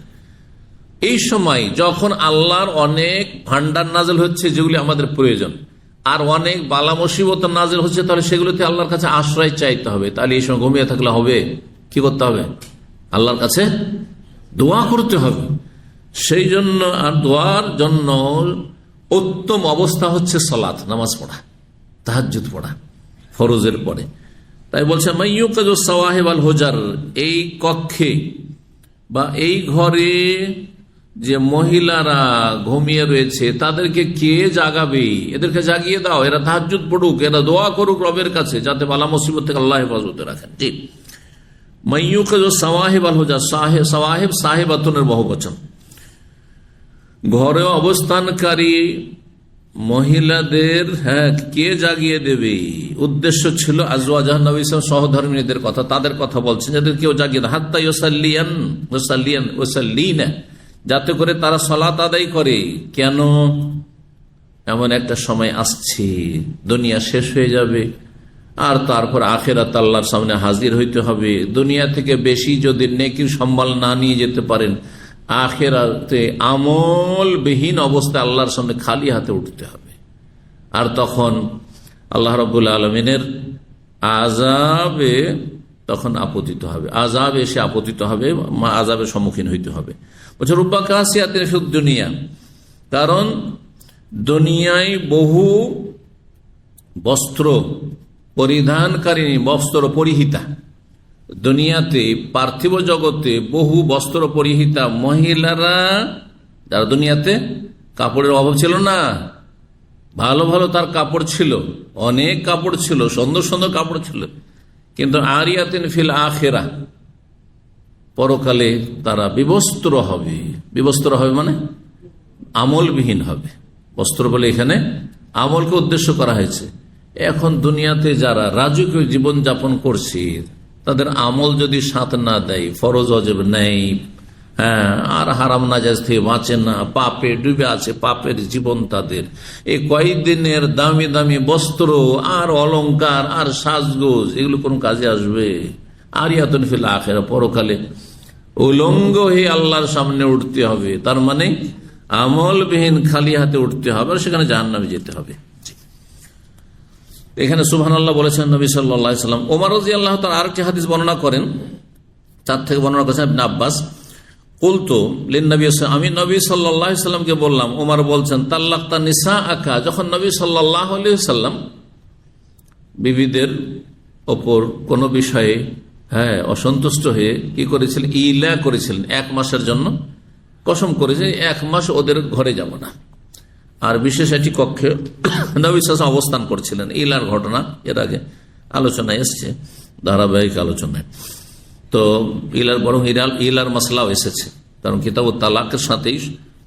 এই সময় যখন আল্লাহর অনেক ভান্ডার নাজিল হচ্ছে যেগুলি আমাদের প্রয়োজন, আর অনেক বালা মুসিবত নাজিল হচ্ছে, তাহলে সেগুলোতে আল্লাহর কাছে আশ্রয় চাইতে হবে। তাহলে এই সময় ঘুমিয়ে থাকলে হবে, কি করতে হবে? আল্লাহর কাছে দোয়া করতে হবে। সেই জন্য, আর দোয়ার জন্য উত্তম অবস্থা হচ্ছে সালাত, নামাজ পড়া, তাহাজ্জুদ পড়া ফরজের পরে। তাই বলছে মাইয়ুকিযু সাওয়াহিব আল হুজার, এই কক্ষে বা এই ঘরে যে মহিলারা ঘুমিয়ে রয়েছে তাদেরকে কে জাগাবে? এদেরকে জাগিয়ে দাও, এরা তাহাজ্জুদ পড়ুক, এরা দোয়া করুক রবের কাছে, যাতে বালা মুসিবত থেকে আল্লাহ হেফাজতে রাখেন। জি, মাইয়ুকিযু সাওয়াহিব আল হুজার, সাওয়াহিব সাহেবাতুনের বহুবচন। ঘরে অবস্থানকারী মহিলাদের কে জাগিয়ে দেবে? উদ্দেশ্য ছিল আজওয়াজাহ, নবী সহধর্মিনীদের কথা, তাদের কথা বলছেন, যাদের কেউ জাগিয়ে দেয়, হাত্তা ইউসাল্লিয়ান, যাতে করে তারা সালাত আদায় করে। কেন? এমন একটা সময় আসছে, দুনিয়া শেষ হয়ে যাবে, আর তারপর আখিরাত আল্লাহর সামনে হাজির হইতে হবে। দুনিয়া থেকে বেশি যদি নেকির সম্বল না নিয়ে যেতে পারেন, আখিরাতে আমলবিহীন অবস্থায় আল্লাহর সামনে খালি হাতে উঠতে হবে। আর তখন আল্লাহ রাব্বুল আলামিনের আযাবে তখন আপতিত হবে, আযাব এসে আপতিত হবে, আযাবের সম্মুখীন হইতে হবে। বলছে রুব্বা কাসিয়াতিন ফিদ দুনিয়া, কারণ দুনিয়ায় বহু বস্ত্র পরিধানকারিণী, বস্ত্র পরিহিতা, দুনিয়াতে পার্থিব জগতে বহু বস্ত্র পরিহিতা মহিলারা, যারা দুনিয়াতে কাপড়ের অভাব ছিল না, ভালো ভালো তার কাপড় ছিল, অনেক কাপড় ছিল, সুন্দর সুন্দর কাপড় ছিল, কিন্তু আরিয়াতিন ফিল আখিরা, পরকালে তারা বিবস্ত্র হবে। বিবস্ত্র হবে মানে আমলবিহীন হবে। বস্ত্র বলে এখানে আমলকে উদ্দেশ্য করা হয়েছে। এখন দুনিয়াতে যারা রাজকীয় জীবন যাপন করছে, তাদের আমল যদি সাথ না দেয়, ফরজ ওয়াজিব নেই, হ্যাঁ, আর হারাম নাজাইজ থেকে বাঁচে না, পাপে ডুবে আছে, পাপের জীবন তাদের। এই কয়েকদিনের দামি দামি বস্ত্র আর অলংকার আর সাজগোজ এগুলো কোন কাজে আসবে? আর ইয়াতুন ফিল আখিরা, পরকালে উলঙ্গ হয়ে আল্লাহর সামনে উঠতে হবে। তার মানে আমলবিহীন খালি হাতে উঠতে হবে, আর সেখানে জাহান্নামে যেতে হবে। এখানে সুবহানাল্লাহ বলেছেন নবী সাল্লাল্লাহু আলাইহি ওয়াসাল্লাম। ওমর রাদিয়াল্লাহু তাআলা আরেকটি হাদিস বর্ণনা করেন, তার থেকে বর্ণনা করেছেন ইবনে আব্বাস, কুলতু লিন-নবী, আমি নবী সাল্লাল্লাহু আলাইহি ওয়াসাল্লামকে বললাম, ওমর বলছেন, তাল্লাকতা নিসাআকা, যখন নবী সাল্লাল্লাহু আলাইহি ওয়াসাল্লাম বিবিদের ওপর কোনো বিষয়ে অসন্তুষ্ট হয়ে কি করেছিলেন, ইলা করেছিলেন, 1 মাসের জন্য কসম করেছে 1 মাস ওদের ঘরে যাব না, আর বিশেষ একটি কক্ষে নবী সাল্লাল্লাহু আলাইহি ওয়াসাল্লাম অবস্থান করছিলেন। ইলার ঘটনা এর আগে আলোচনায় এসছে, ধারাবাহিক আলোচনায়। তো ইলার বরং ইলার মাসলাও এসেছে, কারণ কিতাবুত তালাকের সাথেই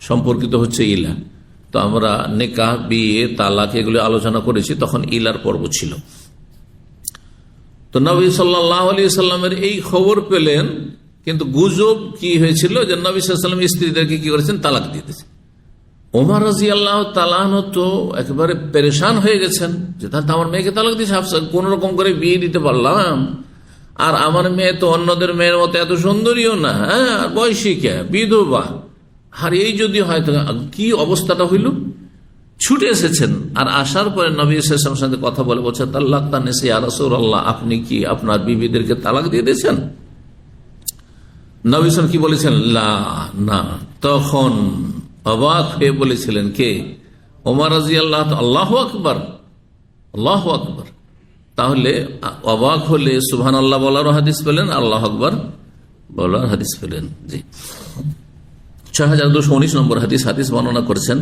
সম্পর্কিত হচ্ছে ইলা। তো আমরা নিকাহ, বিয়ে, তালাক এগুলো আলোচনা করেছি, তখন ইলার পর্ব ছিল। তো নবী সাল্লাল্লাহু আলাইহি ওয়াসাল্লামের এই খবর পেলেন, কিন্তু গুজব কি হয়েছিল যে নবী সাল্লাল্লাহু আলাইহি ওয়াসাল্লাম স্ত্রীদেরকে কি করেছেন, তালাক দিয়ে দিয়েছেন। ওমর রাদিয়াল্লাহু তাআলা তো একেবারে পেরেশান হয়ে গেছেন যে তাহলে আমার মেয়েকে তালাক দিয়েছে, কোন রকম করে বিয়ে দিতে পারলাম, আর আমার মেয়ে তো অন্যদের মেয়ের মতো এত সুন্দরীও না, আর বয়সিকা, বিধবা, আর এই যদি হয়তো কি অবস্থাটা হইল। ছুটে এসেছেন, আর আসার পরে নবী সাল্লাল্লাহু আলাইহি ওয়াসাল্লামের সাথে কথা বলে বলছে, তাল্লাকতা নিসা ইয়া রাসূলুল্লাহ, আপনি কি আপনার বিবিদেরকে তালাক দিয়ে দিয়েছেন? নবী সাল্লাল্লাহু কি বলেছেন, লা, না। তখন অবাক হয়ে বলেছিলেন কে? ওমর রাদিয়াল্লাহু তাআলা। আল্লাহু আকবার, আল্লাহু আকবার। তাহলে অবাক হলে সুবহানাল্লাহ বলার হাদিস পেলেন, আল্লাহু আকবার বলার হাদিস পেলেন। জি, 6219 নম্বর হাদিস বর্ণনা করেছেন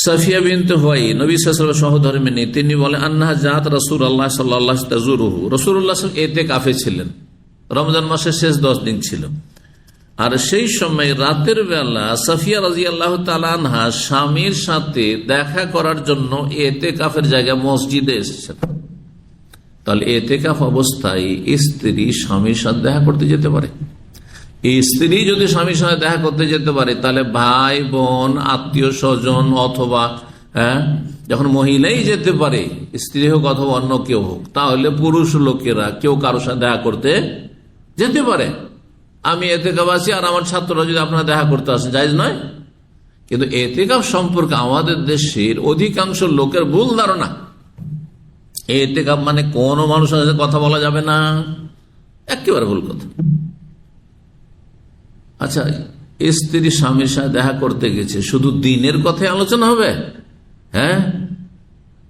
সাফিয়া বিনতে হুয়াই, নবী সাল্লাল্লাহু আলাইহি ওয়াসাল্লাম সহধর্মিণী। তিনি বলেন, আন্নাহা জাত রাসূলুল্লাহ সাল্লাল্লাহু আলাইহি ওয়াসাল্লাম তাজুরুহু, রাসূলুল্লাহ সাল্লাল্লাহু আলাইহি ওয়াসাল্লাম ইতিকাফে ছিলেন, রমজান মাসের শেষ 10 দিন ছিল। আর সেই সময় রাতের বেলা সাফিয়া রাদিয়াল্লাহু তাআলা আনহা স্বামীর সাথে দেখা করার জন্য ইতিকাফের জায়গা মসজিদে এসেছেন। তাহলে ইতিকাফ অবস্থায় স্ত্রী স্বামীর সাথে দেখা করতে যেতে পারে। স্ত্রী যদি স্বামীর সাথে দেখা করতে যেতে পারে, তাহলে ভাই বোন, আত্মীয় স্বজন, অথবা যখন মহিলাই যেতে পারে, স্ত্রী হোক অথবা অন্য কেউ হোক, তাহলে পুরুষ লোকেরা কেউ কারোর সাথে দেখা করতে যেতে পারে। আমি ইতিকাফ আছি আর আমার ছাত্ররা যদি আপনারা দেখা করতে আসেন, জায়েজ নয়? কিন্তু ইতিকাফ সম্পর্কে আমাদের দেশের অধিকাংশ লোকের ভুল ধারণা, ইতিকাফ মানে কোনো মানুষের সাথে কথা বলা যাবে না, একেবারে ভুল কথা। আচ্ছা, স্ত্রী স্বামীর সাথে দেখা করতে গেছে, শুধু দিনের কথাই আলোচনা হবে?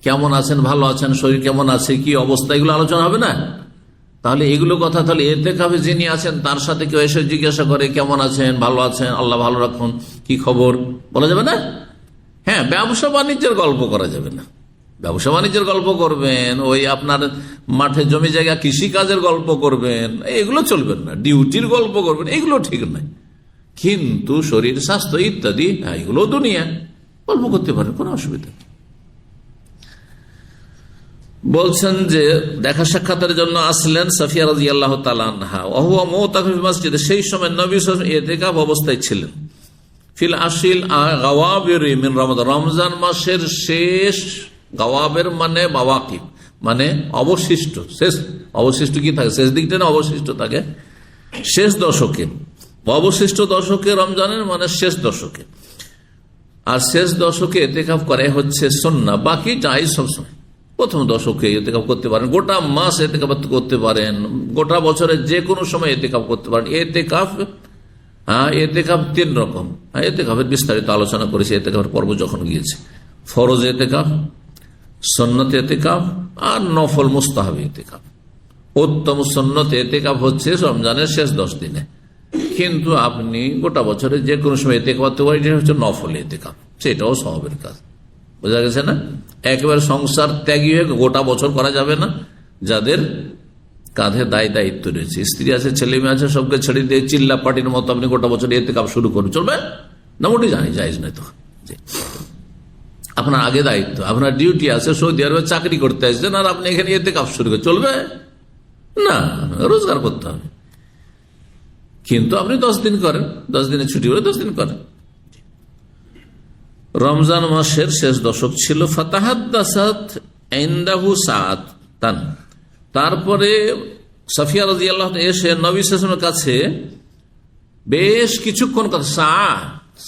কেমন আছেন, ভালো আছেন, শরীর কেমন আছে, কি অবস্থা, এগুলো আলোচনা হবে না? তাহলে এগুলো কথা, তাহলে ইতিকাফে যিনি আছেন তার সাথে কেউ এসে জিজ্ঞাসা করে কেমন আছেন, ভালো আছেন, আল্লাহ ভালো রাখুন, কি খবর, বলা যাবে না? ব্যবসা বাণিজ্যের গল্প করা যাবে না। ব্যবসা বাণিজ্যের গল্প করবেন, ওই আপনার মাঠে জমি জায়গা কৃষি কাজের গল্প করবেন, এগুলো চলবেন না। ডিউটির গল্প করবেন, এগুলো ঠিক নয়। কিন্তু শরীর স্বাস্থ্য ইত্যাদি এগুলো দুনিয়া গল্প করতে পারেন, কোনো অসুবিধা নেই। বলছেন যে দেখা সাক্ষাতের জন্য আসলেন সাফিয়া রাদিয়াল্লাহু তাআলা আনহা, ওয়া হুয়া মুতাকিফ ফিল মাসজিদ, সেই সময় নবী সাল্লাল্লাহু আলাইহি ওয়াসাল্লাম ইতিকাফ অবস্থায় ছিলেন। ফিল আশিল গাওয়াবির মিন রমাদান, রমজান মাসের শেষ, গাওয়াবের মানে বাওয়াকিব, মানে অবশিষ্ট, শেষ অবশিষ্ট কি থাকে, শেষ দিকটা না অবশিষ্ট থাকে, শেষ দশকে, অবশিষ্ট দশকে রমজানের মানে শেষ দশকে। আর শেষ দশকে ইতিকাফ করে হচ্ছে সুন্নাহ, বাকি জায়েজ সবসময়। প্রথম দশকে ইতিকাফ করতে পারেন, গোটা মাস ইতিকাফ করতে পারেন, গোটা বছরে যে কোনো সময় ইতিকাফ করতে পারেন। ইতিকাফ 3 রকম। ইতিকাফের বিস্তারিত আলোচনা করেছি ইতিকাফের পর্ব যখন গিয়েছে। ফরজ ইতিকাফ, সুন্নত ইতিকাফ, আর নফল মুস্তাহাব ইতিকাফ। উত্তম সুন্নত ইতিকাফ হচ্ছে রমজানের শেষ 10 দিনে, কিন্তু আপনি গোটা বছরে যে কোনো সময় ইতিকাফ করতে পারেন, এটা হচ্ছে নফল ইতিকাফ, সেটাও সওয়াবের কাজ। বোঝা গেছে না? একেবারে সংসার ত্যাগী হয়ে গোটা বছর করা যাবে না। যাদের কাঁধে দায়িত্ব রয়েছে, স্ত্রী আছে, ছেলে মেয়ে আছে, সবকে ছেড়ে দিয়ে চিল্লা পার্টির মতো আপনি গোটা বছর ইতিকাফ শুরু করুন, চলবে না? মোটেই জায়েজ নয়। তো আপনার আগে দায়িত্ব, আপনার ডিউটি আছে, সৌদি আরবে চাকরি করতে আসছেন, আর আপনি এখানে ইতিকাফ শুরু করে, চলবে না? রোজগার করতে হবে। কিন্তু আপনি 10 দিন করেন, 10 দিনের ছুটি হলে 10 দিন করেন। রমজান মাসের শেষ দশক ছিল। ফাতাহাদ্দাসাত ইনদাহু সাআতান, তারপরে সাফিয়া রাদিয়াল্লাহু আনহা এসে নবী সাল্লাল্লাহু আলাইহি ওয়াসাল্লামের কাছে বেশ কিছুক্ষণ কথা।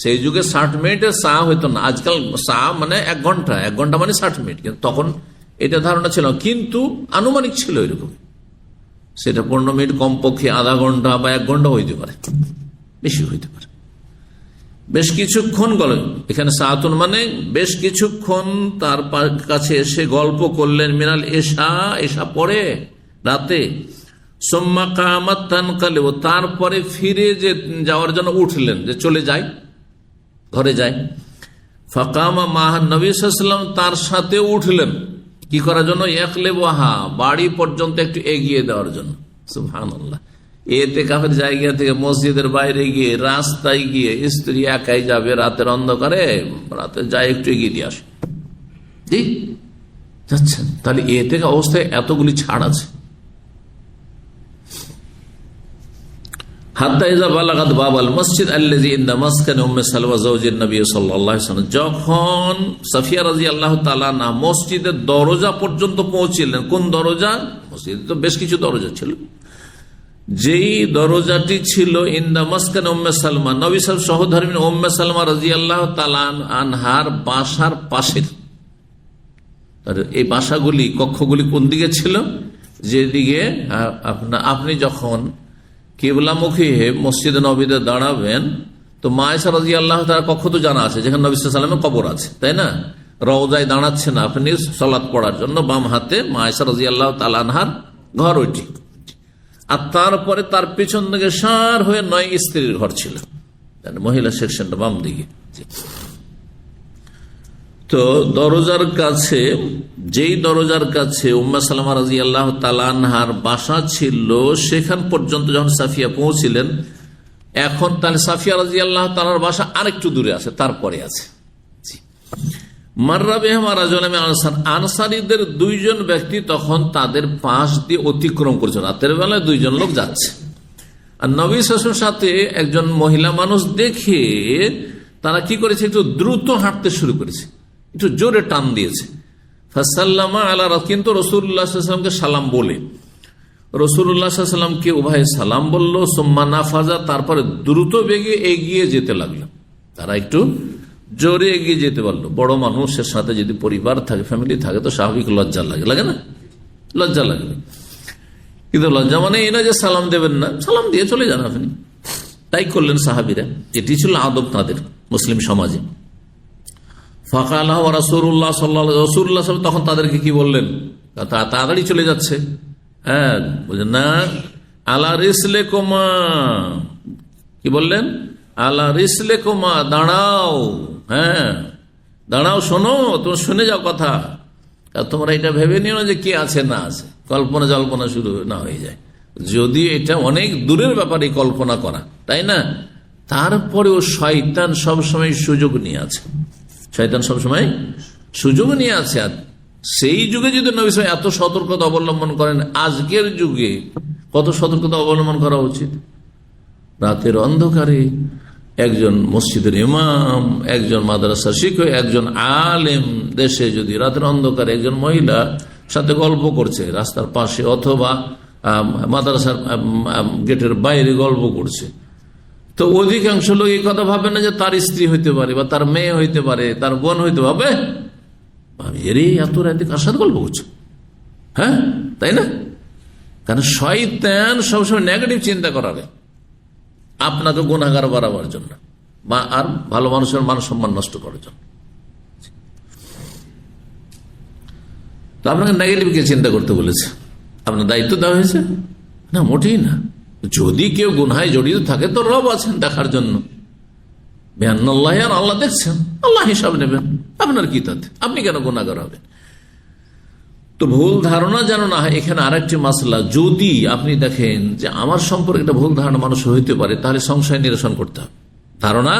সেই যুগে 60 মিনিটের হইতো না, আজকাল মানে 1 ঘন্টা, 1 ঘন্টা মানে 60 মিনিট, কিন্তু তখন এটা ধারণা ছিল, কিন্তু আনুমানিক ছিল এরকম। সেটা 15 মিনিট কমপক্ষে, আধা ঘন্টা বা 1 ঘন্টা হইতে পারে, বেশি হইতে পারে। বেশ কিছুক্ষণ এখানে সাআতুন মানে বেশ কিছুক্ষণ তার কাছে এসে গল্প করলেন। মিনাল এশা পরে রাতে, সুম্মা কামাত তানকালিবু, তারপরে ফিরে যাওয়ার জন্য উঠলেন, যে চলে যায়, ঘরে যায়। ফাকামা মাহা, নবী সাল্লাল্লাহু আলাইহি ওয়াসাল্লাম তার সাথে উঠলেন, কি করার জন্য? ইয়াকলিবুহা, বাড়ি পর্যন্ত একটু এগিয়ে দেওয়ার জন্য। সুবহানাল্লাহ, ইতিকাফের জায়গা থেকে মসজিদের বাইরে গিয়ে, রাস্তায় গিয়ে, স্ত্রী একাই যাবে রাতের অন্ধকারে, রাতে যায় একটু এগিয়ে দিয়ে আসে, জি যাচ্ছেন। তাহলে থেকে অবস্থায় এতগুলি ছাড় আছে। যখন সাফিয়া রাদিয়াল্লাহু তাআলা মসজিদের দরজা পর্যন্ত পৌঁছলেন, কোন দরজা? মসজিদে তো বেশ কিছু দরজা ছিল, যেই দরজাটি ছিল ইনদা মাসকান উম্মে সালমা, নবী সাল্লাল্লাহু সহধর্মিনী উম্মে সালমা রাদিয়াল্লাহু তাআলা আনহার বাসার পাশের। এই বাসাগুলি, কক্ষগুলি কোন দিকে ছিল? যেদিকে আপনি যখন কিবলামুখী হয়ে মসজিদে নবীতে দাঁড়াবেন, তো মা আয়েশা রাদিয়াল্লাহু তাআলার কক্ষ তো জানা আছে, যেখানে নবী সাল্লাল্লাহু আলাইহি ওয়াসাল্লামের কবর আছে, তাই না? রওজায় দাঁড়াচ্ছেন আপনি সালাত পড়ার জন্য, বাম হাতে মা আয়েশা রাদিয়াল্লাহু তাআলা আনহার ঘর ওইটি। আর তারপরে তার পিছন দিকে সার হয়ে 9 স্ত্রীর ঘর ছিল, মহিলা সেকশনটা বাম দিকে। তো দরজার কাছে, যেই দরজার কাছে উম্মে সালামা রাদিয়াল্লাহু তাআলা আনহার বাসা ছিল, সেখান পর্যন্ত যখন সাফিয়া পৌঁছিলেন, এখন তাহলে সাফিয়া রাদিয়াল্লাহু তাআলার বাসা আরেকটু দূরে আছে, তারপরে আছে। মাররা বিহিমা রাজুলান মিন আনসার, আনসারীদের 2 জন ব্যক্তি তখন তাদের পাশ দিয়ে অতিক্রম করছে, রাতের বেলায় 2 জন লোক যাচ্ছে। আর নবী সাল্লাল্লাহু আলাইহি ওয়াসাল্লামের সাথে একজন মহিলা মানুষ দেখে তারা কি করেছে? একটু দ্রুত হাঁটতে শুরু করেছে, একটু জোরে টান দিয়েছে। ফাসাল্লামা আলা, কিন্তু রাসূলুল্লাহ সাল্লাল্লাহু আলাইহি ওয়াসাল্লামকে সালাম বলে, রাসূলুল্লাহ সাল্লাল্লাহু আলাইহি ওয়াসাল্লামকে উভয়ে সালাম বলল। সুম্মা নাফাজা, তারপরে দ্রুত বেগে এগিয়ে যেতে লাগলো। তারা একটু জোরে এগিয়ে যেতে পারলো। বড় মানুষের সাথে যদি পরিবার থাকে, ফ্যামিলি থাকে, তো স্বাভাবিক লজ্জা লাগে, লাগে না? লজ্জা লাগবে। কিন্তু লজ্জা মানে এই না যে সালাম দেবেন না, সালাম দিয়ে চলে যান আপনি। তাই করলেন সাহাবীরা, এটি ছিল আদব তাদের মুসলিম সমাজে। ফাকালাহু রাসূলুল্লাহ সাল্লাল্লাহু আলাইহি ওয়াসাল্লাম, তখন তাদেরকে কি বললেন? তাড়াতাড়ি চলে যাচ্ছে, হ্যাঁ বুঝলেন না? আলা রিসলিকুমা, কি বললেন? আলা রিসলিকুমা, দাঁড়াও, হ্যাঁ দাঁড়াও, শোনো, তোমরা শুনে যাও কথা। তোমরা এটা ভেবে নিও না যে কি আছে না আছে, কল্পনা জল্পনা শুরু না হয়ে যায়। যদি এটা অনেক দূরের ব্যাপারে কল্পনা করা, তাই না? তারপরেও শয়তান সবসময় সুযোগ নিয়ে আছে, শয়তান সবসময় সুযোগ নিয়ে আছে। আর সেই যুগে যদি নবী সাল্লাল্লাহু আলাইহি ওয়াসাল্লাম এত সতর্কতা অবলম্বন করেন, আজকের যুগে কত সতর্কতা অবলম্বন করা উচিত। রাতের অন্ধকারে একজন মসজিদের ইমাম, একজন মাদ্রাসার শিক্ষক, একজন আলেম দেশে যদি রাতের অন্ধকারে একজন মহিলা সাথে গল্প করছে রাস্তার পাশে, অথবা মাদ্রাসার গেটের বাইরে গল্প করছে, তো অধিকাংশ লোক এই কথা ভাবে না যে তার স্ত্রী হইতে পারে, বা তার মেয়ে হইতে পারে, তার বোন হইতে পারে। এরই এত রাতে কার সাথে গল্প করছে, হ্যাঁ তাই না? কারণ শয়তান সবসময় নেগেটিভ চিন্তা করাবে আপনাকে গুনাহগার বাড়াবার জন্য, বা আর ভালো মানুষের মান সম্মান নষ্ট করার জন্য। তো আপনাকে নেগেটিভ কে চিন্তা করতে বলেছে? আপনার দায়িত্ব দেওয়া হয়েছে না? মোটেই না। যদি কেউ গুনাহে জড়িত থাকে, তো রব আছেন দেখার জন্য, বিআন্নাল্লাহি, আর আল্লাহ দেখছেন, আল্লাহ হিসাব নেবেন। আপনার কি তাতে? আপনি কেন গুনাহগার হবেন? তো ভুল ধারণা যেন না হয়। এখানে আরেকটি মাসলা, যদি আপনি দেখেন যে আমার সম্পর্কে একটা ভুল ধারণা মানুষ হইতে পারে, তাহলে সংশয় নিরসন করতে হবে, ধারণা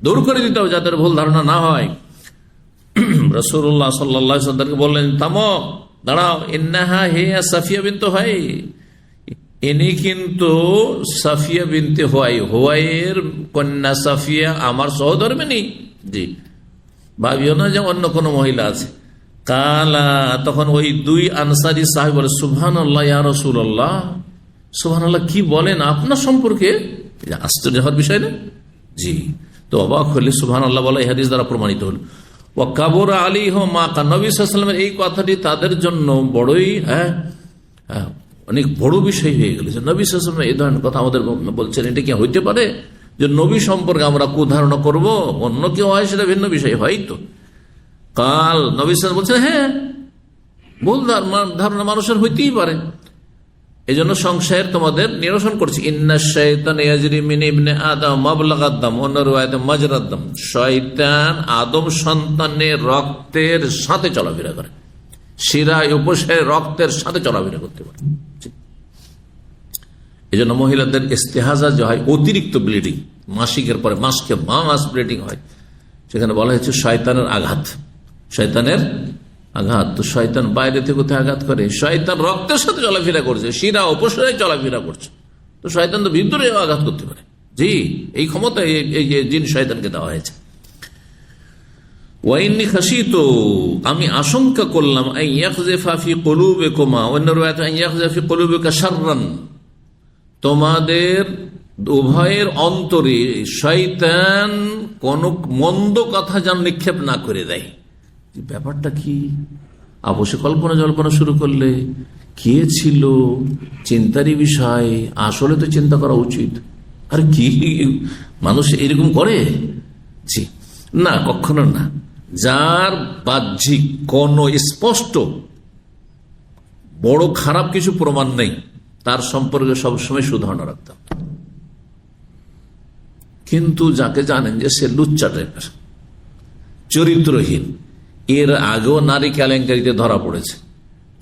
দূর করে দিতে হবে, যাতে ভুল ধারণা না হয়। রাসূলুল্লাহ সাল্লাল্লাহু আলাইহি ওয়াসাল্লাম বললেন, থামো, দাঁড়াও, ইন্নাহা হিয়া সাফিয়া বিনতু হুয়াই, ইনি কিন্তু সাফিয়া বিনতে হুয়াইয়ের কন্যা সাফিয়া আমার সহধর্মিনী। জি, ভাবিও না যে অন্য কোনো মহিলা আছে। কালা, তখন ওই দুই আনসারি সাহেব বলে, সুবহানাল্লাহ ইয়া রাসূলুল্লাহ, সুবহানাল্লাহ কি বলেন আপনার সম্পর্কে, আশ্চর্য হওয়ার বিষয় না? জি, তো অবাক হলে সুবহানাল্লাহ বলা এই হাদিস দ্বারা প্রমাণিত হল। ও কাবর আলাইহি মা কান, নবী সাল্লাল্লাহু আলাইহি ওয়াসাল্লামের এই কথাটি তাদের জন্য বড়ই অনেক বড় বিষয় হয়ে গেল যে নবী সাল্লাল্লাহু আলাইহি ওয়াসাল্লাম এই ধরনের কথা আমাদের বলছেন। এটা কি হইতে পারে যে নবী সম্পর্কে আমরা কুধারণা করব? অন্য কেউ হয় সেটা ভিন্ন বিষয়, হয়তো। কাল নবী সাল্লাল্লাহু আলাইহি ওয়াসাল্লাম বলছেন, হ্যাঁ, ভুল ধারণা মানুষের হইতেই পারে, এই জন্য সংশয়ের তোমাদের নিরসন করছি। ইন্না শাইতান ইয়াজরি মিন ইবনে আদম মাবলাগাদ দাম, অন্য riwayate মাজরাদ দাম, শয়তান আদম সন্তানের রক্তের সাথে চলাফেরা করে, শিরায় উপশে রক্তের সাথে চলাফেরা করতে পারে। এই জন্য মহিলাদের ইস্তেহাজা যে হয়, অতিরিক্ত ব্লিডিং, মাসিকের পরে মাসকে মাস ব্লিডিং হয়, সেখানে বলা হয়েছে শয়তানের আঘাত, শয়তানের আঘাত। তো শয়তান বাইরে থেকে কোথায় আঘাত করে? শয়তান রক্তের সাথে চলাফেরা করছে, শিরা উপশিরায় চলাফেরা করছে, তো শয়তান তো ভিতরে আঘাত করতে পারে। জি, এই ক্ষমতা এই যে জিন শয়তানকে দেওয়া হয়েছে। ওয়াইন্নি খাসিত, আমি আশঙ্কা করলাম, আন ইয়াকযিফা ফি কুলুবিকুমা, অন্য riwayat আন ইয়াকযিফা ফি কুলুবিকা শাররান, তোমাদের উভয়ের অন্তরে শয়তান কোন মন্দ কথা যেন নিক্ষেপ না করে দেয়। ব্যাপারটা কি? অবশ্যই কল্পনা জল্পনা শুরু করলে কে ছিল, চিন্তারই বিষয়। আসলে তো চিন্তা করা উচিত। আর কি মানুষ এরকম করে? জি না, কখনো না। যার বাহ্যিক কোন স্পষ্ট বড় খারাপ কিছু প্রমাণ নেই, তার সম্পর্কে সবসময় সুধারণা রাখতাম। কিন্তু যাকে জানেন যে সে লুচ্চা টাইপের, চরিত্রহীন, এর আগেও নারী কেলেঙ্কারিতে ধরা পড়েছে,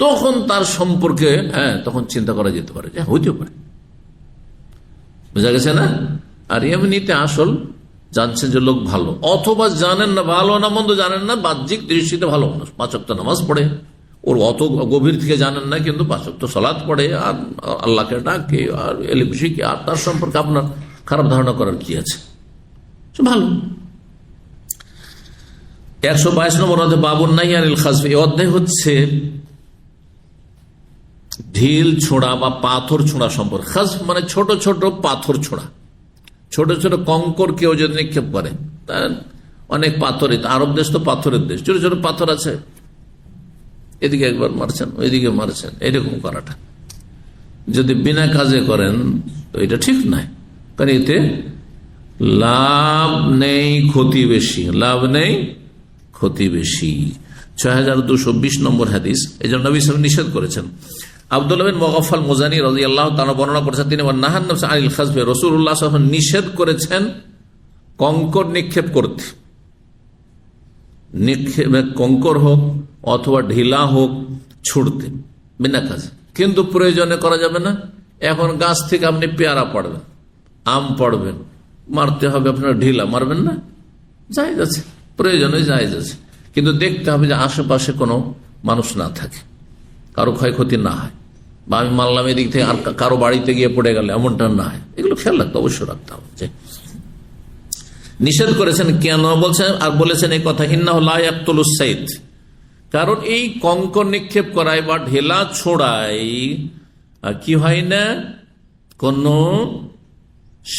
তখন তার সম্পর্কে তখন চিন্তা করা যেতে পারে যে হইতেও পারে। বোঝা গেছে না? আর এমনিতে আসল জানছেন যে লোক ভালো, অথবা জানেন না, ভালো না মন্দ জানেন না, বাহ্যিক দৃষ্টিতে ভালো মানুষ, 5 ওয়াক্ত নামাজ পড়ে, ওর অত গভীর থেকে জানেন না, কিন্তু 5 ওয়াক্ত সালাত পড়ে, আর আল্লাহকে ডাকে, আর এলিম শিখে, আর তার সম্পর্কে আপনার খারাপ ধারণা করার কি আছে? ভালো। 122 নম্বর অধ্যায় বাবুন নাহি আনিল খাসফি, এই অধ্যায় হচ্ছে ঢিল ছোঁড়া বা পাথর ছোঁড়া সম্পর্কে। খাসফ মানে ছোট ছোট পাথর ছোঁড়া, ছোট ছোট কঙ্কর কেউ যদি নিক্ষেপ করে, তার অনেক পাথরে, আরব দেশ তো পাথরের দেশ, ছোট ছোট পাথর আছে, এদিকে একবার মারছেন, ওইদিকে মারছেন, এরকম করাটা যদি বিনা কাজে করেন তো এটা ঠিক নয়, কারণ এতে লাভ নেই, ক্ষতি বেশি, লাভ নেই, ক্ষতি বেশি। 6220 নম্বর হাদিস, এই জন্য নবী সাল্লাল্লাহু আলাইহি ওয়াসাল্লাম নিষেধ করেছেন। আব্দুল্লাহ বিন মুগাফফাল মুজানি রাদিয়াল্লাহু তাআলা বর্ণনা করেছেন, তিনি নাহান নাফস আনিল খাসফি, রাসূলুল্লাহ সাল্লাল্লাহু আলাইহি ওয়াসাল্লাম নিষেধ করেছেন কঙ্কর নিক্ষেপ করতে। কঙ্কর হোক অথবা ঢিলা হোক, ছুটতে বিনা কাজে, কিন্তু প্রয়োজনে করা যাবে না। এখন গাছ থেকে আপনি পেয়ারা পাড়বেন, আম পাড়বেন, মারতে হবে আপনার ঢিলা, মারবেন না, জায়েজ আছে, প্রয়োজনে জায়েজ আছে, কিন্তু দেখতে হবে যে আশেপাশে কোনো মানুষ না থাকে, কারো ক্ষয়ক্ষতি না হয়, বা আমি মারলাম এদিক থেকে আর কারো বাড়িতে গিয়ে পড়ে গেলে এমনটা না হয়, এগুলো খেয়াল রাখতে অবশ্যই রাখতে হবে। যে নিষেধ করেছেন কেন বলছেন, আর বলেছেন এই কথা, ইন্নাহু লা ইয়াকতুলুস সাইদ, কারণ এই কঙ্কর নিক্ষেপ করায় বা ঢেলা ছোড়াই কি হয় না, কোন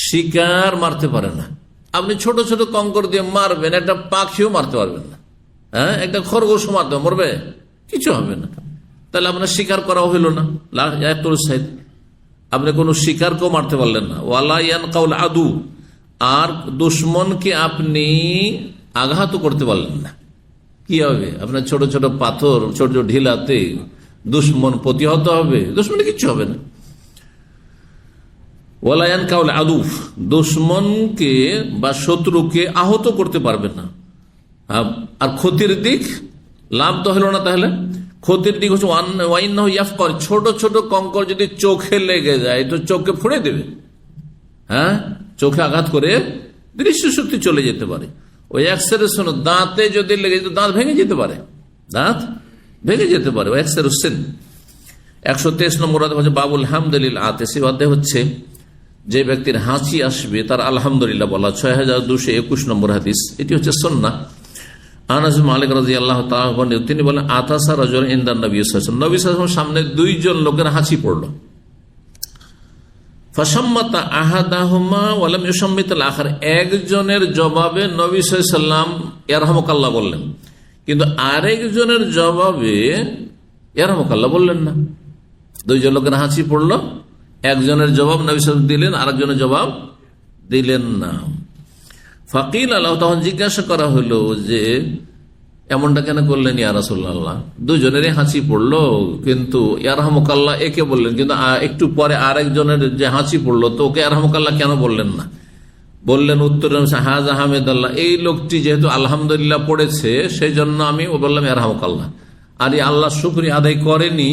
শিকার মারতে পারে না। আপনি ছোট ছোট কঙ্কর দিয়ে মারবেন, একটা পাখিও মারতে পারবেন না, একটা খরগোশ মারতে মরবে, কিছু হবে না, তাহলে আপনার শিকার করা হইল না। আপনি কোন শিকারকেও মারতে পারলেন না। ওয়ালা ইয়ানকাউল আদু, আর দুশ্মনকে আপনি আঘাত করতে পারলেন না। কি হবে? আপনার ছোট ছোট পাথর, ছোট ছোট ঢিলাতে দুশ্মন প্রতিহত হবে? দুশ্মনে কিচ্ছু হবে না। ওয়ালা ইয়ানকাউল আদু, দুশ্মনকে বা শত্রুকে আহত করতে পারবেন না। আর ক্ষতির দিক, লাভ তো হলো না, তাহলে ক্ষতির দিক হচ্ছে ওয়াইন্নাহু ইয়াফকার, ছোট ছোট কঙ্কর যদি চোখে লেগে যায় তো চোখকে ফুঁড়ে দেবে, চোখে আঘাত করে দৃষ্টিশক্তি চলে যেতে পারে। ওই এক্সরেশন দাঁতে যদি লেগে যেত, দাঁত ভেঙে যেতে পারে, দাঁত ভেঙে যেতে পারে। ওই এক্সরেশন 123 নম্বর অধ্যায় হচ্ছে বাবুল হামদুলিল আতিসি অধ্যায় হচ্ছে যে ব্যক্তির হাঁচি আসবে তার আলহামদুলিল্লাহ বলা। 6221 নম্বর হাদিস, এটি হচ্ছে সুন্নাহ। আনাস বিন মালিক রাদিয়াল্লাহু তাআলা তিনি বলেন আতাসা রাজুল ইনদান নবী সাল্লাল্লাহু আলাইহি ওয়াসাল্লাম, নবী সাল্লাল্লাহু আলাইহি ওয়াসাল্লামের সামনে দুইজন লোকের হাঁচি পড়লো। ফাসাম্মাতা আহাদাহুমা ওয়া লাম ইউসাম্মিতাল আখার, একজনের জবাবে নবী সাল্লাল্লাহু আলাইহি ওয়াসাল্লাম ইয়ারহামুকাল্লাহ বললেন, কিন্তু আরেকজনের জবাবে ইয়ারহামুকাল্লাহ বললেন না। দুইজন লোকের হাঁচি পড়লো, একজনের জবাব নবী সাল্লাল্লাহু আলাইহি ওয়াসাল্লাম দিলেন, আরেকজনের জবাব দিলেন না। ফাকিল আল্লাহ, তখন জিজ্ঞাসা করা হলো যে এমনটা কেন করলেন ইয়া রাসূলুল্লাহ? দুজনেরই হাঁচি পড়লো, কিন্তু ইয়ারহামুকাল্লাহ একে বললেন, কিন্তু একটু পরে আরেকজনের যে হাঁচি পড়লো তো ওকে ইয়ারহামুকাল্লাহ কেন বললেন না? বললেন উত্তরে হাজা হামিদাল্লাহ, এই লোকটি যেহেতু আলহামদুলিল্লাহ পড়েছে সেই জন্য আমি বললাম ইয়ারহামুকাল্লাহ। আর এই আল্লাহ শুকরিয়া আদায় করেনি,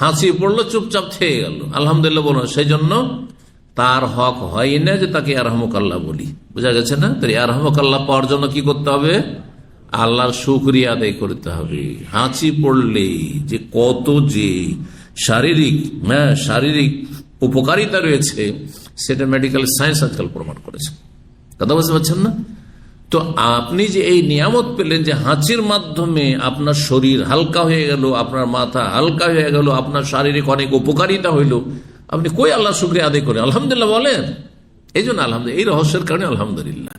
হাঁচি পড়লো, চুপচাপ থেকে গেল, আলহামদুলিল্লাহ বলল, সেই জন্য তার হক হয় না যে তাকে ইয়ারহামুকাল্লাহ বলি। বোঝা গেছে না? তো ইয়ারহামুকাল্লাহ পাওয়ার জন্য কি করতে হবে? আল্লাহর শুকরিয়া আদায় করতে হবে। হাঁচি পড়লে যে কত যে শারীরিক উপকারিতা রয়েছে সেটা মেডিকেল সায়েন্স আজকাল প্রমাণ করেছে। কথা বুঝতে পারছেন না? তো আপনি যে এই নিয়ামত পেলেন যে হাঁচির মাধ্যমে আপনার শরীর হালকা হয়ে গেল, আপনার মাথা হালকা হয়ে গেল, আপনার শারীরিক অনেক উপকারিতা হইল, আপনি কই আল্লাহ শুকরিয়া আদায় করেন? আলহামদুলিল্লাহ বলেন। এই জন্য আলহামদুলিল্লাহ, এই রহস্যের কারণে আলহামদুলিল্লাহ।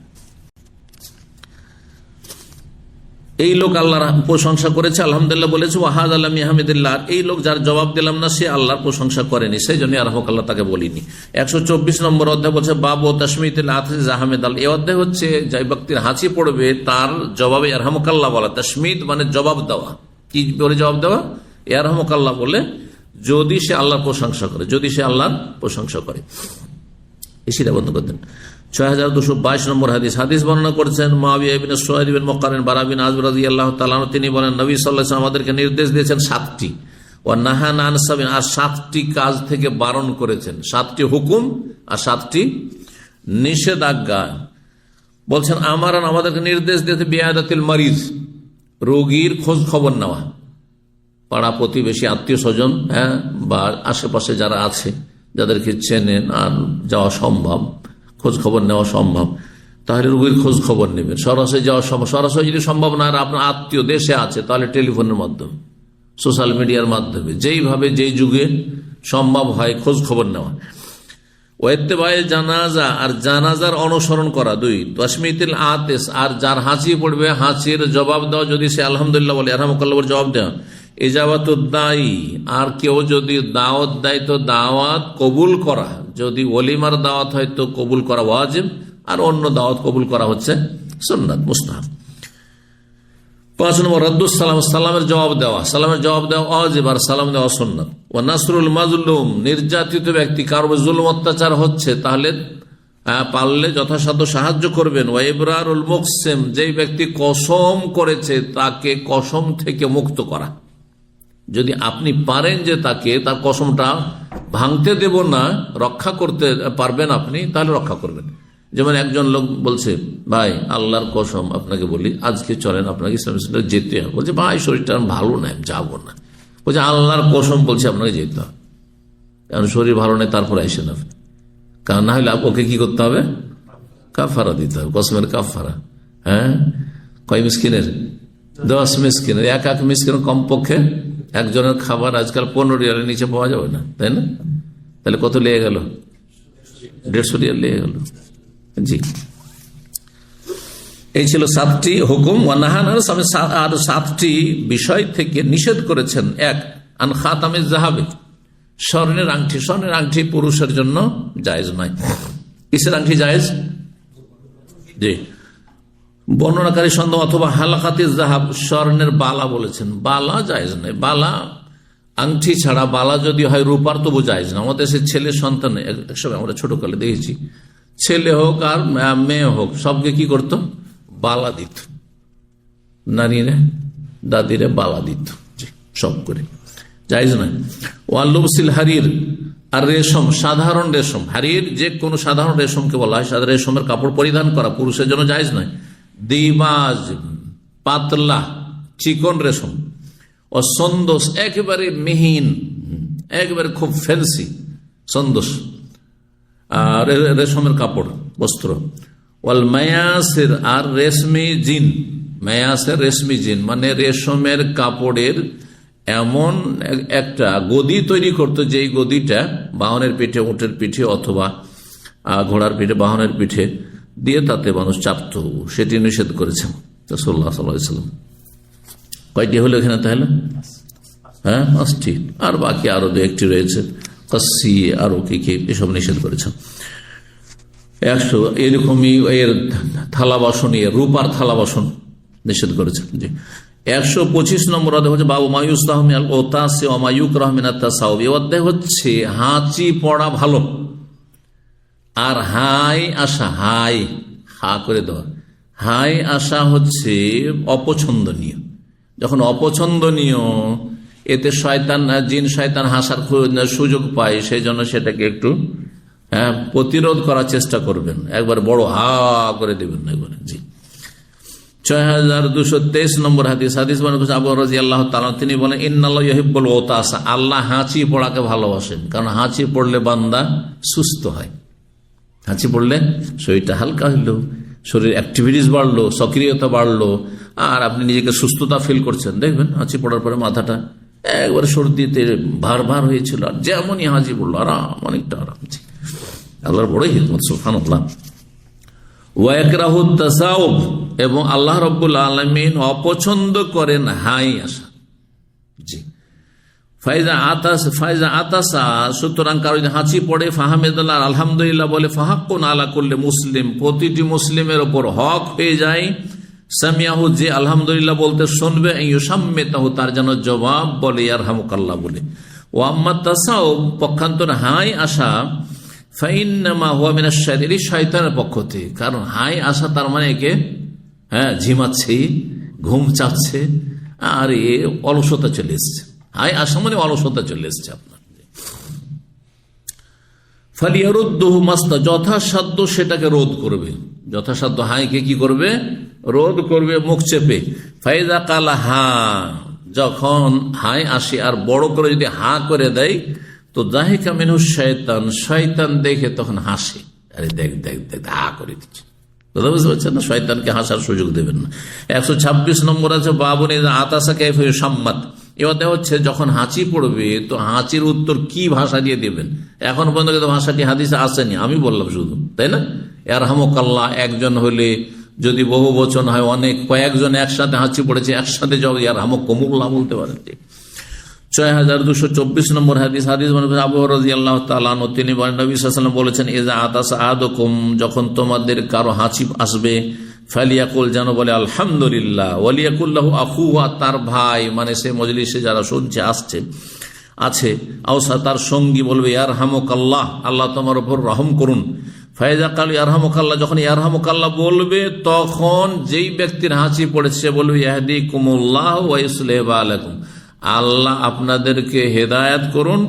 এই লোক আল্লাহর প্রশংসা করেছে, আলহামদুলিল্লাহ বলেছে, ওয়াহাদ আল্লাহ হামিদুল্লাহ। এই লোক যার জবাব দিলাম না সে আল্লাহর প্রশংসা করেনি, সেই জন্য আল্লাহ তাকে বলিনি। 124 নম্বর অধ্যায় বলছে বাবু তাসমিতুল আতিস আহমেদ আল। এই অধ্যায় হচ্ছে যে ব্যক্তির হাঁচি পড়বে তার জবাবে ইয়ারহামুকাল্লাহ বলা। তাসমিদ মানে জবাব দেওয়া। কি বলে জবাব দেওয়া? ইয়ারহামুকাল্লাহ বলে, যদি সে আল্লাহর প্রশংসা করে, যদি সে আল্লাহর প্রশংসা করে। এসিটা বন্ধ করতেন। 6222 নম্বর হাদিস বর্ণনা করেছেন মুআবিয়া ইবনে সুয়াইদ বিন মুকাররিন বারা বিন আযব রাদিয়াল্লাহু তাআলা আনহু। তিনি বলেন নবী সাল্লাল্লাহু আলাইহি ওয়াসাল্লাম আমাদেরকে নির্দেশ দিয়েছেন 7টি, ওয়া নাহানা আন সাবিন, আর 7টি কাজ থেকে বারণ করেছেন। 7টি হুকুম আর 7টি নিষেধাজ্ঞা। বলছেন আমাদেরকে নির্দেশ দিয়েছে বিয়াদাতিল মারিজ, রোগীর খোঁজ খবর নেওয়া। পাড়া প্রতিবেশী আত্মীয় স্বজন বা আশেপাশে যারা আছে যাদেরকে চেনেন আর যাওয়া সম্ভব, খোঁজ খবর নেওয়া সম্ভব, তাহলে রোগীর খোঁজ খবর নেবেন। সরাসরি যাওয়া সম্ভব, সরাসরি যদি সম্ভব না আর আপনার আত্মীয় দেশে আছে তাহলে টেলিফোনের মাধ্যমে, সোশ্যাল মিডিয়ার মাধ্যমে, যেইভাবে যেই যুগে সম্ভব হয় খোঁজ খবর নেওয়া। ওয়াইত্তেবায়ে জানাজা, আর জানাজার অনুসরণ করা। 2 তাসমিতুল আতিস, আর যার হাঁচি পড়বে হাঁচির জবাব দেওয়া, যদি সে আলহামদুলিল্লাহ বলে ইয়ারহামুকাল্লাহ বলে জবাব দেওয়া। ইজাবাতুদ দাঈ, আর কেউ যদি দাওয়াত দেয় তো দাওয়াত কবুল করা। যদি ওলিমার দাওয়াত হয় তো কবুল করা ওয়াজিব, আর অন্য দাওয়াত কবুল করা হচ্ছে সুন্নাত মুস্তাহাব। 5 নম্বর রাদ্দুস সালাম, সালামের জবাব দেওয়া। সালামের জবাব দেওয়া ওয়াজিব আর সালাম দেওয়া সুন্নাত। ওয়া নাসরুল মাজলুম, নির্যাতিত ব্যক্তি কারো জুলুম অত্যাচার হচ্ছে তাহলে পারলে যথাসাধ্য সাহায্য করবেন। ওয়া ইবরারুল মুকসিম, যেই ব্যক্তি কসম করেছে তাকে কসম থেকে মুক্ত করা। যদি আপনি পারেন যে তাকে তার কসমটা ভাঙতে দেব না, রক্ষা করতে পারবেন আপনি, তাহলে রক্ষা করবেন। যেমন একজন লোক বলছে ভাই আল্লাহর কসম আপনাকে বলি আজকে চলেন আপনাকে ইসলাম যেতে হবে। বলছে ভাই শরীরটা ভালো নাই, যাবো না। বলছে আল্লাহর কসম বলছে আপনাকে যেতে হবে, কারণ শরীর ভালো নেই, তারপর আইসেন আপনি। কারণ না হলে ওকে কি করতে হবে? কাফারা দিতে হবে, কসমের কাফারা। কয় মিসকিনের? 10 মিসকিনের। এক মিসকিনের কমপক্ষে একজনের খাবার আজকাল 15 রিয়ালের নিচে পাওয়া যাবে না, তাই না? তাহলে কত লেগে গেল? 150 রিয়াল লেগে গেল। জি, এই ছিল 7টি হুকুম। আর 7টি বিষয় থেকে নিষেধ করেছেন। 1 আন খাতামিজ যাহাবে, স্বর্ণের আংটি। স্বর্ণের আংটি পুরুষের জন্য জায়েজ নয়। কিসের আংটি জায়েজ? জি, বর্ণনাকারী সন্দেহ। অথবা হালাকাতিজ যাহাব, স্বর্ণের বালা বলেছেন, বালা জায়েজ নয়। বালা আংটি ছাড়া বালা যদি হয় রূপার তবু জায়েজ না। আমাদের সে ছেলে সন্তান একসময় আমরা ছোটকালে দেখেছি, ছেলে হোক আর মেয়ে হোক সবকে কি করত? বালা দিত, নারীরে দাদিরে বালা দিত, সব করে জায়েজ নয়। ওয়াল্লুবসিল হারির, আর রেশম, সাধারণ রেশম। হারির যে কোনো সাধারণ রেশমকে বলা হয়। সাধারণ রেশমের কাপড় পরিধান করা পুরুষের জন্য জায়েজ নয়। দিবাজ, পাতলা চিকন রেশম। ও সন্দোষ, একেবারে মিহিন একবারে খুব ফ্যান্সি সন্দোষ আর রেশমের কাপড় বস্ত্র। ওয়াল মায়াসের, আর রেশমি জিন, মায়াসের রেশমি জিন মানে রেশমের কাপড়ের এমন একটা গদি তৈরি করতো, যেই গদিটা বাহনের পিঠে, উটের পিঠে অথবা ঘোড়ার পিঠে, বাহনের পিঠে দিয়ে তাতে মানুষ চাপত, সেটি নিষেধ করেছেন রাসূলুল্লাহ সাল্লাল্লাহু আলাইহি ওয়াসাল্লাম। কয়টি হলো এখানে তাহলে? হ্যাঁ, 5টি। আর বাকি আরো 2-1টি রয়েছে, কাসি আরো কি কি, এসব নিষেধ করেছেন। 100 এরকমই এর থালা বাসন, রূপার থালা বাসন নিষেধ করেছেন। জি। 125 নম্বর অধ্যায় হচ্ছে বাবু মায়ুস্তাহ মিনাল ওতাসি ওয়া মা ইউকরাহু মিনাত তাসাউব। এই অধ্যায় হচ্ছে হাঁচি পড়া ভালো, আর হাই আসা, হাই হা করে দেওয়া, হাই আসা হচ্ছে অপছন্দনীয়। যখন অপছন্দনীয়, এতে শয়তান, জিন শয়তান হাসার সুযোগ পায়, সেই জন্য সেটাকে একটু প্রতিরোধ করার চেষ্টা করবেন, একবার বড় হা করে দেবেন না একবারে। জি। 6223 নম্বর হাদিস, আবু রাদিয়াল্লাহু তাআলা তিনি বলেন, ইন্নাল্লাহ ইউহিব্বুল ওতাসা, আল্লাহ হাঁচি পড়াকে ভালোবাসেন, কারণ হাঁচি পড়লে বান্দা সুস্থ হয়। হাঁচি পড়লে শরীরটা হালকা হইল, শরীর অ্যাক্টিভিটিস বাড়লো, সক্রিয়তা বাড়লো, আর আপনি নিজেকে সুস্থতা ফিল করছেন। দেখবেন হাঁচি পড়ার পরে মাথাটা একবারে সর্দিতে ভার ভার হয়েছিল, আর যেমনই হাঁচি পড়লো আরাম, অনেকটা আরাম। আল্লাহর বড়ই হিকমত, সুবহানাল্লাহ। ওয়াকরাহুত তাসাউব, এবং আল্লাহ রাব্বুল আলামিন অপছন্দ করেন হাই আসা। জি। ফাইজা আতাসা, সুতরাং কারো যদি হাঁচি পড়ে, ফাহামেদুল্লাহ, আলহামদুলিল্লাহ বলে, ফাহাক্কুন আলা কুল্লি মুসলিম, প্রতিটি মুসলিমের ওপর হক হয়ে যায়, সামিয়াহু, যে আলহামদুলিল্লাহ বলতে শুনবে, ইউসাম্মিতাহু, তার যেন জবাব বলে ইয়ারহামুকাল্লাহ বলে। ও আম্মা তাসাউব, পক্ষান্তর হাই আসা, ফাইন্নামা হুয়া মিনাশ শাইতানি, শয়তানের পক্ষ থেকে। কারণ হাই আসা তার মানে একে ঝিমাচ্ছে, ঘুম চাচ্ছে, আর এ অলসতা চলে এসছে। হাই আসা মানে অলসতা চলে এসছে আপনার। ফালিয়ারুদ্দুহু মাস্তা, যথাসাধ্য সেটাকে রোধ করবে, যথাসাধ্য হাইকে কি করবে? রোধ করবে মুখ চেপে। ফাইজা কালা হা, যখন হাই আসে আর বড় করে যদি হা করে দেয়, তো দাহিকা মিনহু শয়তান, শয়তান দেখে তখন হাসে, আরে দেখ দেখ দেখ হা করে দিচ্ছে। কথা বুঝতে পারছেন না? শয়তানকে হাসার সুযোগ দেবেন না। 126 নম্বর আছে বাবুন আতাসা কাইফা ইউসাম্মাত। এবারে হচ্ছে যখন হাঁচি পড়বে, তো হাঁচির উত্তর কি ভাষা দিয়ে দেবেন? এখন পর্যন্ত কিন্তু ভাষাটি হাদিসে আসেনি, আমি বললাম শুধু, তাই না? ইয়ারহামুকাল্লাহ একজন হলে, যদি বহু বচন হয়, অনেক কয়েকজন একসাথে হাঁচি পড়েছে, একসাথে যাও ইয়ারহামুকুমুল্লাহ বলতে পারেন। 6224 নম্বর হাদিস, আবু রাদিয়াল্লাহু তাআলা আনহু তিনি বলেন, নবী সাল্লাল্লাহু আলাইহি ওয়াসাল্লাম বলেছেন, ইযা আতাসা আহাদুকুম, যখন তোমাদের কারো হাঁচি আসবে, ফালিয়াকুল, যেন বলে আলহামদুলিল্লাহ, ওয়ালিয়াকুল লাহু আখুহু, তার ভাই, মানে সে মজলিসে যারা শুনছে আছে, আওসা তার সঙ্গী বলবে ইয়ারহামুকাল্লাহ, আল্লাহ তোমার উপর রহম করুন। ফায়জা কাল ইয়ারহামুকাল্লাহ, যখন ইয়ারহামুকাল্লাহ বলবে, তখন যেই ব্যক্তির হাঁচি পড়েছে সে বলবে ইয়াহদিকুমুল্লাহ ওয়া ইউসলিহু বালাকুম, আল্লাহ আপনাদেরকে হেদায়েত করুন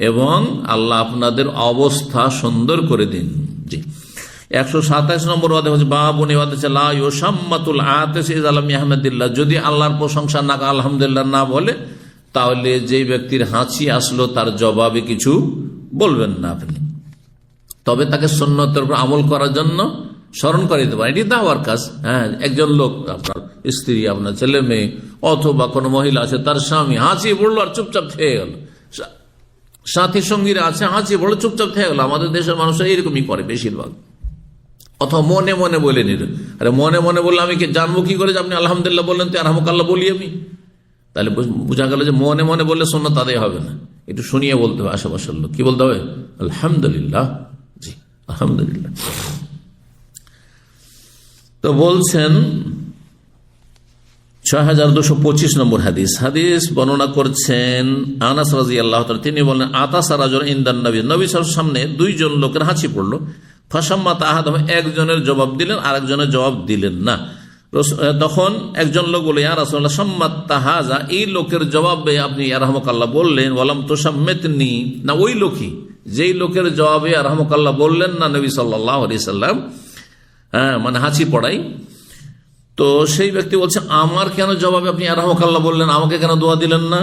এবং আল্লাহ আপনাদের অবস্থা সুন্দর করে দিন। জি। 127 নম্বর ওয়াদা হচ্ছে বাবুন, ওয়াদা হচ্ছে লা ইউসাম্মাতুল আতিস ইযা লাম ইয়াহমাদিল্লাহ, যদি আল্লাহর প্রশংসা না, আলহামদুলিল্লাহ না বলে, তাহলে যেই ব্যক্তির হাঁচি আসলো তার জবাবে কিছু বলবেন না আপনি, তবে তাকে সুন্নতের উপর আমল করার জন্য স্মরণ করে দিতে পারেন। এটি দাওয়ার কাজ। হ্যাঁ, একজন লোক, আপনার স্ত্রী, আপনার ছেলে মেয়ে, অথবা কোনো মহিলা আছে, তার স্বামী হাঁচি পড়লো আর চুপচাপ খেয়ে গেল, সাথী সঙ্গীরা আছে, হাঁচি পড়লো চুপচাপ খেয়ে গেল। আমাদের দেশের মানুষরা এরকমই করে বেশিরভাগ। অথবা মনে মনে বলে নিল, আরে মনে মনে বললে আমি জানবো কি করে যে আপনি আলহামদুলিল্লাহ বললেন, তো আরহামুকাল্লাহ বলি আমি? তাহলে বোঝা গেল যে মনে মনে বললে সুন্নাত আদায় হবে না, একটু শুনিয়ে বলতে হবে। আশেপাশের লোক কি বলতে হবে? আলহামদুলিল্লাহ। জি, আলহামদুলিল্লাহ। তো বলছেন 6225 নম্বর হাদিস বর্ণনা করছেন আনাস রাদিয়াল্লাহু তাআলা, তিনি বলেন, আতাসা রাজুল ইনদান নবী, নবী সাল্লাল্লাহু আলাইহি ওয়াসাল্লামের সামনে দুইজন লোকের হাঁচি পড়লো, ফাসাম্মাত আহাদুহুম, একজনের জবাব দিলেন, আরেকজনের জবাব দিলেন না। তখন একজন লোক বলে, ইয়া রাসূলুল্লাহ সাম্মাত হাযা, এই লোকের জবাবে আপনি ইয়ারহামুকাল্লাহ বললেন, ওয়ালাম তুসাম্মিতনি, না ওই লোকই যেই লোকের জবাবে ইয়ারহামুকাল্লাহ বললেন না নবী সাল্লাল্লাহু আলাইহি সাল্লাম, মানে হাঁচি পড়াই। তো সেই ব্যক্তি বলছে, আমার কেন জবাবে আপনি ইয়ারহামুকাল্লাহ বললেন, আমাকে কেন দোয়া দিলেন না?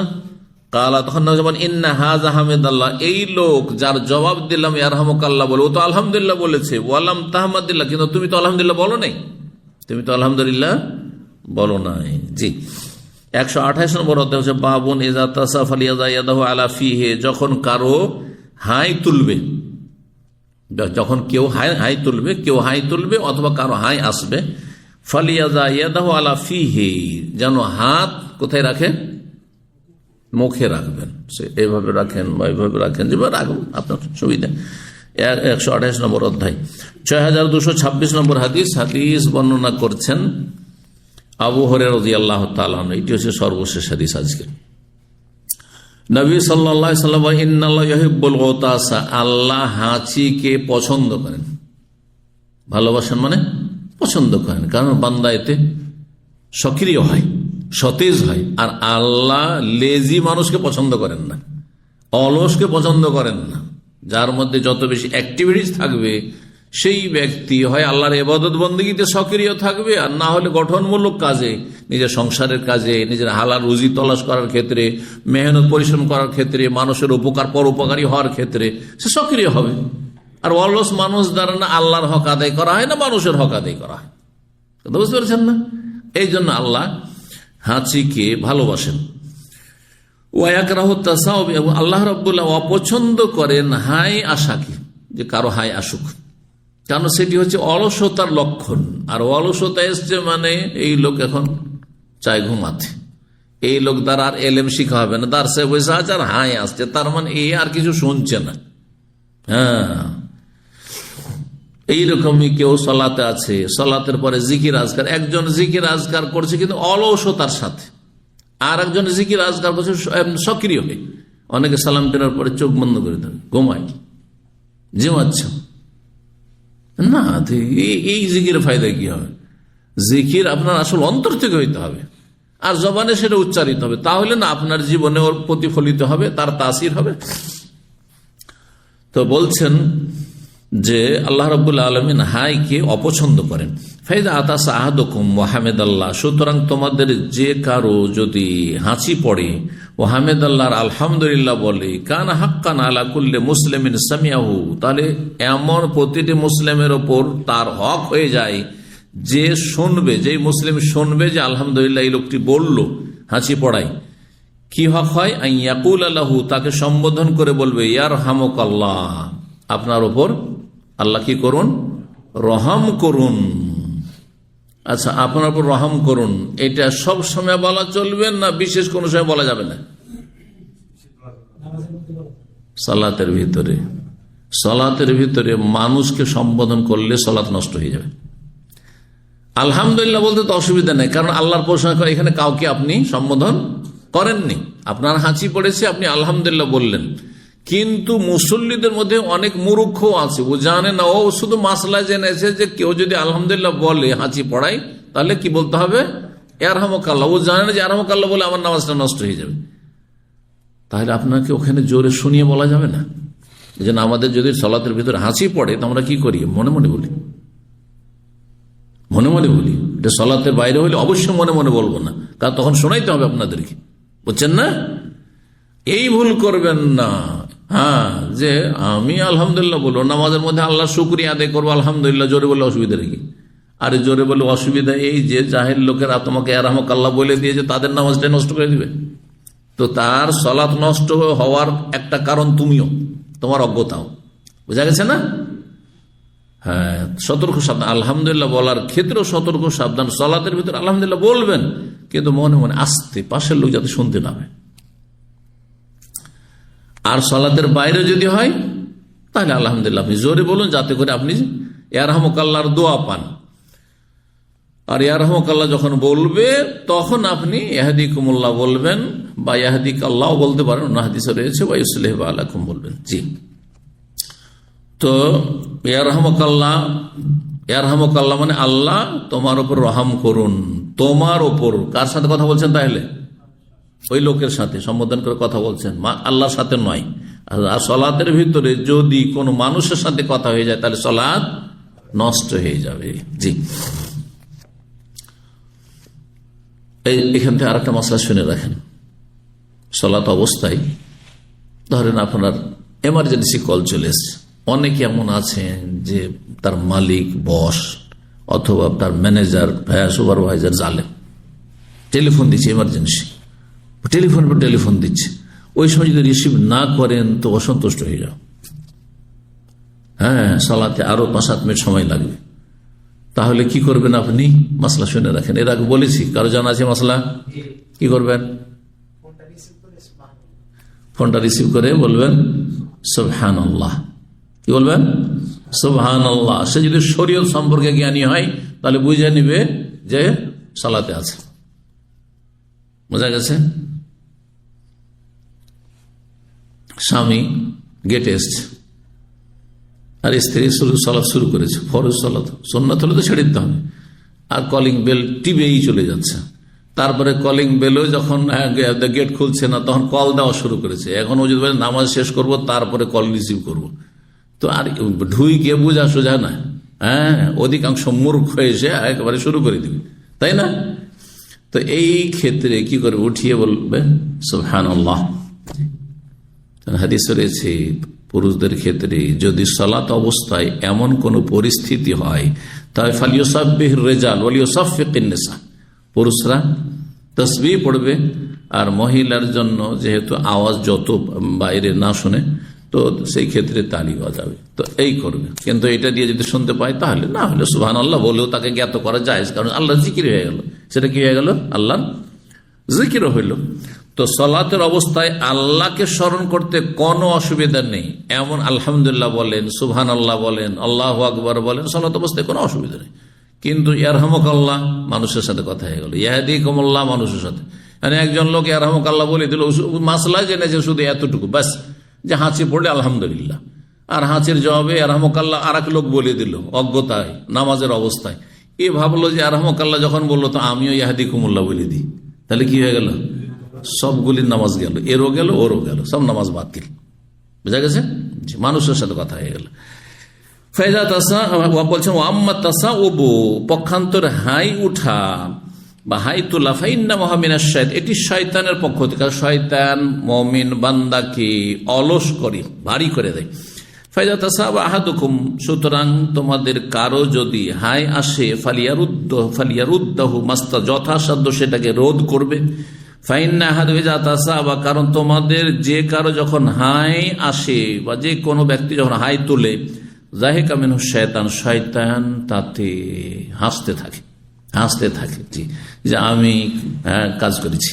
কালা, তখন যেমন ইন্না হাযা হামিদাল্লাহ, এই লোক যার জবাব দিলাম ইয়ারহামুকাল্লাহ বলে, ও তো আলহামদুলিল্লাহ বলেছে, ওয়ালাম তাহমাদিল্লাহ, কিন্তু তুমি তো আলহামদুলিল্লাহ বলো নাই, তুমি তো আলহামদুলিল্লাহ বলো নাই। জি, 128 নম্বর অধ্যায় হচ্ছে বাবুন ইযা তাসাফা লিয়াযা ইয়াদাহু আলা ফিহি, যখন কারো হাই তুলবে, যখন কেউ হাই তুলবে, কেউ হাই তুলবে অথবা কারো হাই আসবে, ফালিয়াযা ইয়াদাহু আলা ফিহি, যেন হাত কোথায় রাখে, মুখে রাখবেন, সে এইভাবে রাখেন বা এইভাবে রাখেন, যেভাবে রাখবেন আপনার সুবিধা। 128 নম্বর অধ্যায় 6226 নম্বর হাদিস বর্ণনা করছেন আবু হুরায়রা রাদিয়াল্লাহু তাআলা আনহু। এটি হচ্ছে সর্বশেষ হাদিস আজকে। নবী সাল্লাল্লাহু আলাইহি ওয়াসাল্লাম বলেন, ইন্নাল্লাহা ইউহিব্বুল গুতাসা, আল্লাহ হাঁচিকে পছন্দ করেন। ভালোবাসেন মানে পছন্দ করেন, কারণ বান্দা এতে সক্রিয় হয়, সতেজ হয়। আর আল্লাহ লেজি মানুষকে পছন্দ করেন না, অলসকে পছন্দ করেন না। যার মধ্যে যত বেশি অ্যাক্টিভিটিস থাকবে সেই ব্যক্তি হয় আল্লাহর ইবাদত বন্দেগীতে সক্রিয় থাকবে, আর না হলে গঠনমূলক কাজে, নিজের সংসারের কাজে, নিজের হালাল রুজি তলাশ করার ক্ষেত্রে, মেহনত পরিশ্রম করার ক্ষেত্রে, মানুষের উপকার পরোপকারী হওয়ার ক্ষেত্রে সে সক্রিয় হবে। আর অলস মানুষ দ্বারা না আল্লাহর হক আদায় করা হয়, না মানুষের হক আদায় করা হয়। বুঝতে পারছেন না? এই জন্য আল্লাহ হাঁচিকে ভালোবাসেন। এবং আল্লাহ রাব্বুল্লাহ অপছন্দ করেন হাই আশাকে, যে কারো হাই আসুক, কারণ সেটি হচ্ছে অলসতার লক্ষণ। আর অলসতা এসছে মানে এই লোক এখন চায় ঘুমাতে, এই লোক দ্বারা আর এলেম শিখা হবে না, দার্সে বসে আছে আর হাই আসছে, তার মানে এই আর কিছু শুনছে না। হ্যাঁ, এইরকমই কেউ সলাতে আছে, সলাতের পরে জিকির আজকার, একজন জিকির আজকার করছে কিন্তু অলসতার সাথে, আর একজন জিকির আজকার করছে সক্রিয় হয়ে। অনেকে সালাম ফেরার পরে চোখ বন্ধ করে দেন, ঘুমায়, জিমাচ্ছ না। এই জিকির ফায়দা কি হবে? জিকির আপনার আসল অন্তর থেকে হইতে হবে, আর জবানে সেটা উচ্চারিত হবে, তাহলে না আপনার জীবনে ওর প্রতিফলিত হবে, তার তাসির হবে। তো বলছেন যে আল্লাহ রাব্বুল আলামিন হাইকে অপছন্দ করেন। ফাইদা আতাসা আহাদুকুম ওয়া হামিদাল্লাহ, সুতরাং তোমাদের যে কারো যদি হাঁচি পড়ে ও হামিদাল্লাহর আলহামদুলিল্লাহ বলে, কান হাক্কান আলা কুল্লি মুসলিমিন সামিয়াহু, তাহলে এমন প্রতিটি মুসলিমের ওপর তার হক হয়ে যায় যে শুনবে, যেই মুসলিম শুনবে যে আলহামদুলিল্লাহ এই লোকটি বলল হাঁচি পড়াই, কি হক হয়? আইয়াকুল আল্লাহু, তাকে সম্বোধন করে বলবে ইয়ারহামুকাল্লাহ, আপনার ওপর আল্লাহ কি করুন? রহম করুন। আচ্ছা, আপনার উপর রহম করুন, এটা সব সময় বলা চলবে না বিশেষ কোন সময় বলা যাবে না? সালাতের ভিতরে মানুষকে সম্বোধন করলে সালাত নষ্ট হয়ে যাবে। আলহামদুলিল্লাহ বলতে তো অসুবিধা নেই, কারণ আল্লাহর প্রশংসা করে এখানে কাউকে আপনি সম্বোধন করেননি। আপনার হাঁচি পড়েছে, আপনি আলহামদুলিল্লাহ বললেন, কিন্তু মুসল্লিদের মধ্যে অনেক মূর্খ আছে, ও জানে না, ও শুধু মাসলা জেনেছে যে কেউ যদি আলহামদুলিল্লাহ বলে হাঁচি পড়ায় তাহলে কি বলতে হবে? ইয়ারহামুকাল্লাহ। ও জানে না যে ইয়ারহামুকাল্লাহ বলে আমার নামাজটা নষ্ট হয়ে যাবে। তাহলে আপনাকে ওখানে জোরে শুনিয়ে বলা যাবে না। এই জন্য আমাদের যদি সালাতের ভিতরে হাঁচি পড়ে তো আমরা কি করি? মনে মনে বলি, মনে মনে বলি। এটা সালাতের বাইরে হলে অবশ্যই মনে মনে বলবো না, কারণ তখন শোনাইতে হবে আপনাদেরকে, বুঝছেন না? এই ভুল করবেন না। হ্যাঁ, যে আমি আলহামদুলিল্লাহ বলবো, নামাজের মধ্যে আল্লাহ শুকরিয়া আদায় করবো আলহামদুলিল্লাহ, জোরে বললে অসুবিধা রেখে। আরে জোরে বললে অসুবিধা এই যে জাহেল লোকেরা তোমাকে ইয়ারহামুকাল্লাহ বলে দিয়েছে, তাদের নামাজটাই নষ্ট করে দিবে। তো তার সালাত নষ্ট হওয়ার একটা কারণ তুমিও, তোমার অজ্ঞতাও। বোঝা গেছে না? হ্যাঁ, সতর্ক সাবধান। আলহামদুলিল্লাহ বলার ক্ষেত্রেও সতর্ক সাবধান। সালাতের ভিতরে আলহামদুলিল্লাহ বলবেন, কিন্তু মনে মনে আস্তে, পাশের লোক যাতে শুনতে না পায়। আর সালাতের বাইরে যদি হয় তাহলে আলহামদুলিল্লাহ আপনি জোরে বলুন, যাতে করে আপনি ইয়ারহামুকাল্লাহর দোয়া পান। আর ইয়ারহামুকাল্লাহ যখন বলবে তখন আপনি ইয়াহদিকুমুল্লাহ বলবেন, বা ইয়াহদিক আল্লাহ বলতে পারেন, অন্য হাদিসে রয়েছে, বা ইউসলিহ বালাকুম বলবেন। জি, তো ইয়ারহামুকাল্লাহ মানে আল্লাহ তোমার উপর রহম করুন। তোমার ওপর কার সাথে কথা বলছেন? তাহলে ওই লোকের সাথে সম্বোধন করে কথা বলছেন, আল্লাহর সাথে নয়। আর সলাতের ভিতরে যদি কোনো মানুষের সাথে কথা হয়ে যায় তাহলে সলাত নষ্ট হয়ে যাবে। জি, এখান থেকে আরেকটা মশলা শুনে রাখেন। সালাত অবস্থায় ধরেন আপনার এমার্জেন্সি কল চলে এসছে। অনেকে এমন আছেন যে তার মালিক, বস অথবা তার ম্যানেজার, সুপারভাইজার জালেম, টেলিফোন দিচ্ছে, এমার্জেন্সি টেলিফোনের পর টেলিফোন দিচ্ছে। ওই সময় যদি রিসিভ না করেন তো অসন্তুষ্ট হয়ে যাও। হ্যাঁ, সালাতে আরো 5-7 মিনিট সময় লাগবে। তাহলে কি করবেন আপনি? মাসলা শুনে রাখেন। এর আগে বলেছি, কারো জানা আছে মাসলা? কি করবেন? ফোনটা রিসিভ করে বলবেন সুবহানাল্লাহ। কি বলবেন? সুবহানাল্লাহ। সে যদি শরীয়ত সম্পর্কে জ্ঞানী হয় তাহলে বুঝে নিবে যে সালাতে আছে। বোঝা গেছে? স্বামী গেটে এসছে আর স্ত্রী সালাত শুরু করেছে, ফরজ সালাত। সুন্নাত হলে তো ছেড়ে দিতে হবে। আর কলিং বেল টিপেই চলে যাচ্ছে। তারপরে কলিং বেলও যখন গেট খুলছে না তখন কল দেওয়া শুরু করেছে। এখন ও যদি নামাজ শেষ করব তারপরে কল রিসিভ করব, তো আর ঢুই গিয়ে বুঝা সোজা না। হ্যাঁ, অধিকাংশ মূর্খ এসে একেবারে শুরু করে দিবে, তাই না? তো এই ক্ষেত্রে কি করে উঠিয়ে বলবে সুবহানাল্লাহ। হাদিসে রয়েছে পুরুষদের ক্ষেত্রে যদি সালাত অবস্থায় এমন কোন পরিস্থিতি হয় তাই ফালিয়ুসাব্বিহির রিজাল ওয়ালিয়ুসাফফিকিন নিসা, পুরুষরা তাসবিহ পড়বে আর মহিলার জন্য যেহেতু আওয়াজ যত বাইরে না শুনে তো সেই ক্ষেত্রে তালি বাজাবে। তো এই করবে, কিন্তু এটা দিয়ে যদি শুনতে পায় তাহলে, না হলে সুবহানাল্লাহ বলেও তাকে জ্ঞাত করা যায়, কারণ আল্লাহ জিকির হয়ে গেল। সেটা কি হয়ে গেল? আল্লাহর জিকির হইল। তো সালাতের অবস্থায় আল্লাহকে স্মরণ করতে কোনো অসুবিধা নেই। এমন আলহামদুলিল্লাহ বলেন, সুবহানাল্লাহ বলেন, আল্লাহু আকবার বলেন, সালাত অবস্থায় কোনো অসুবিধা নেই। কিন্তু ইয়ারহামুকাল্লাহ মানুষের সাথে কথা হয়ে গেল, ইয়াহদিকুমুল্লাহ মানুষের সাথে। মানে একজন লোক ইয়ারহামুকাল্লাহ বলে দিল, মাসলা জেনেছে শুধু এতটুকু ব্যাস, যে হাঁচি পড়লে আলহামদুলিল্লাহ, আর হাঁচির জবাবে ইয়ারহামুকাল্লাহ আর এক লোক বলে দিল অজ্ঞতায় নামাজের অবস্থায়। এ ভাবলো যে ইয়ারহামুকাল্লাহ যখন বললো তো আমিও ইয়াহদিকুমুল্লাহ বলে দিই, তাহলে কি হয়ে গেল? সবগুলির নামাজ গেল, এরও গেল ওরও গেল, সব নামাজ বাতিল। বুঝা গেছে? মানুষের সাথে কথা হয়ে গেল। বলছেন পক্ষান্তর হাই উঠা বা হাই তোলা এটি শয়তানের পক্ষ থেকে। শয়তান মুমিন বান্দাকে অলস করে, ভারী করে দেয়। সুতরাং তোমাদের কারো যদি হাই আসে ফালিয়ারুদ্দাহু মাস্তা, যথাসাধ্য সেটাকে রোধ করবে। কারণ তোমাদের যে কারো যখন হাই আসে বা যে কোনো ব্যক্তি যখন হাই তোলে, জাহিকা মিনহু শয়তান, শয়তান তাতে হাসতে থাকে জি, যে আমি কাজ করেছি,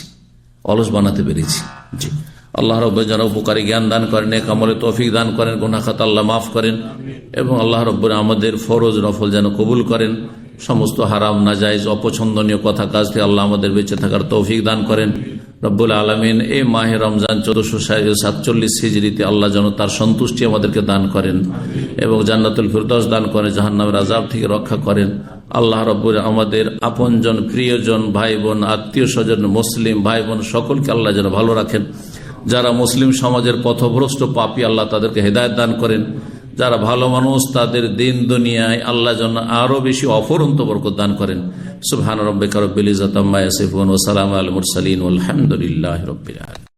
অলস বানাতে পেরেছি। জি, আল্লাহ রাব্বুল যারা উপকারী জ্ঞান দান করেন, নেক আমলে তৌফিক দান করেন, গুনাহ খাতা আল্লাহ মাফ করেন, এবং আল্লাহ রাব্বুল আমাদের ফরজ নফল যেন কবুল করেন। সমস্ত হারাম নাজায়েজ অপছন্দনীয় কথা কাজ থেকে আল্লাহ আমাদের বেঁচে থাকার তৌফিক দান করেন। রব্বুল আলামিন এই মাহে রমজান 1447 হিজরিতে আল্লাহ যেন তার সন্তুষ্টি আমাদেরকে দান করেন এবং জান্নাতুল ফিরদৌস দান করেন, জাহান্নামের আযাব থেকে রক্ষা করেন। আল্লাহ রব্বুল আমাদের আপনজন, প্রিয়জন, ভাই বোন, আত্মীয় স্বজন, মুসলিম ভাই বোন সকলকে আল্লাহ যেন ভালো রাখেন। যারা মুসলিম সমাজের পথভ্রষ্ট পাপী আল্লাহ তাদেরকে হেদায়েত দান করেন। যারা ভালো মানুষ তাদের দিন দুনিয়ায় আল্লাহ যেন আরো বেশি অফুরন্ত বরকত দান করেন। সুবহান রাব্বিকা রাব্বিল ইজ্জাতি আম্মা ইয়াসিফুন ওয়া সালামুন আলাল মুরসালিন ওয়ালহামদুলিল্লাহি রাব্বিল আলামিন।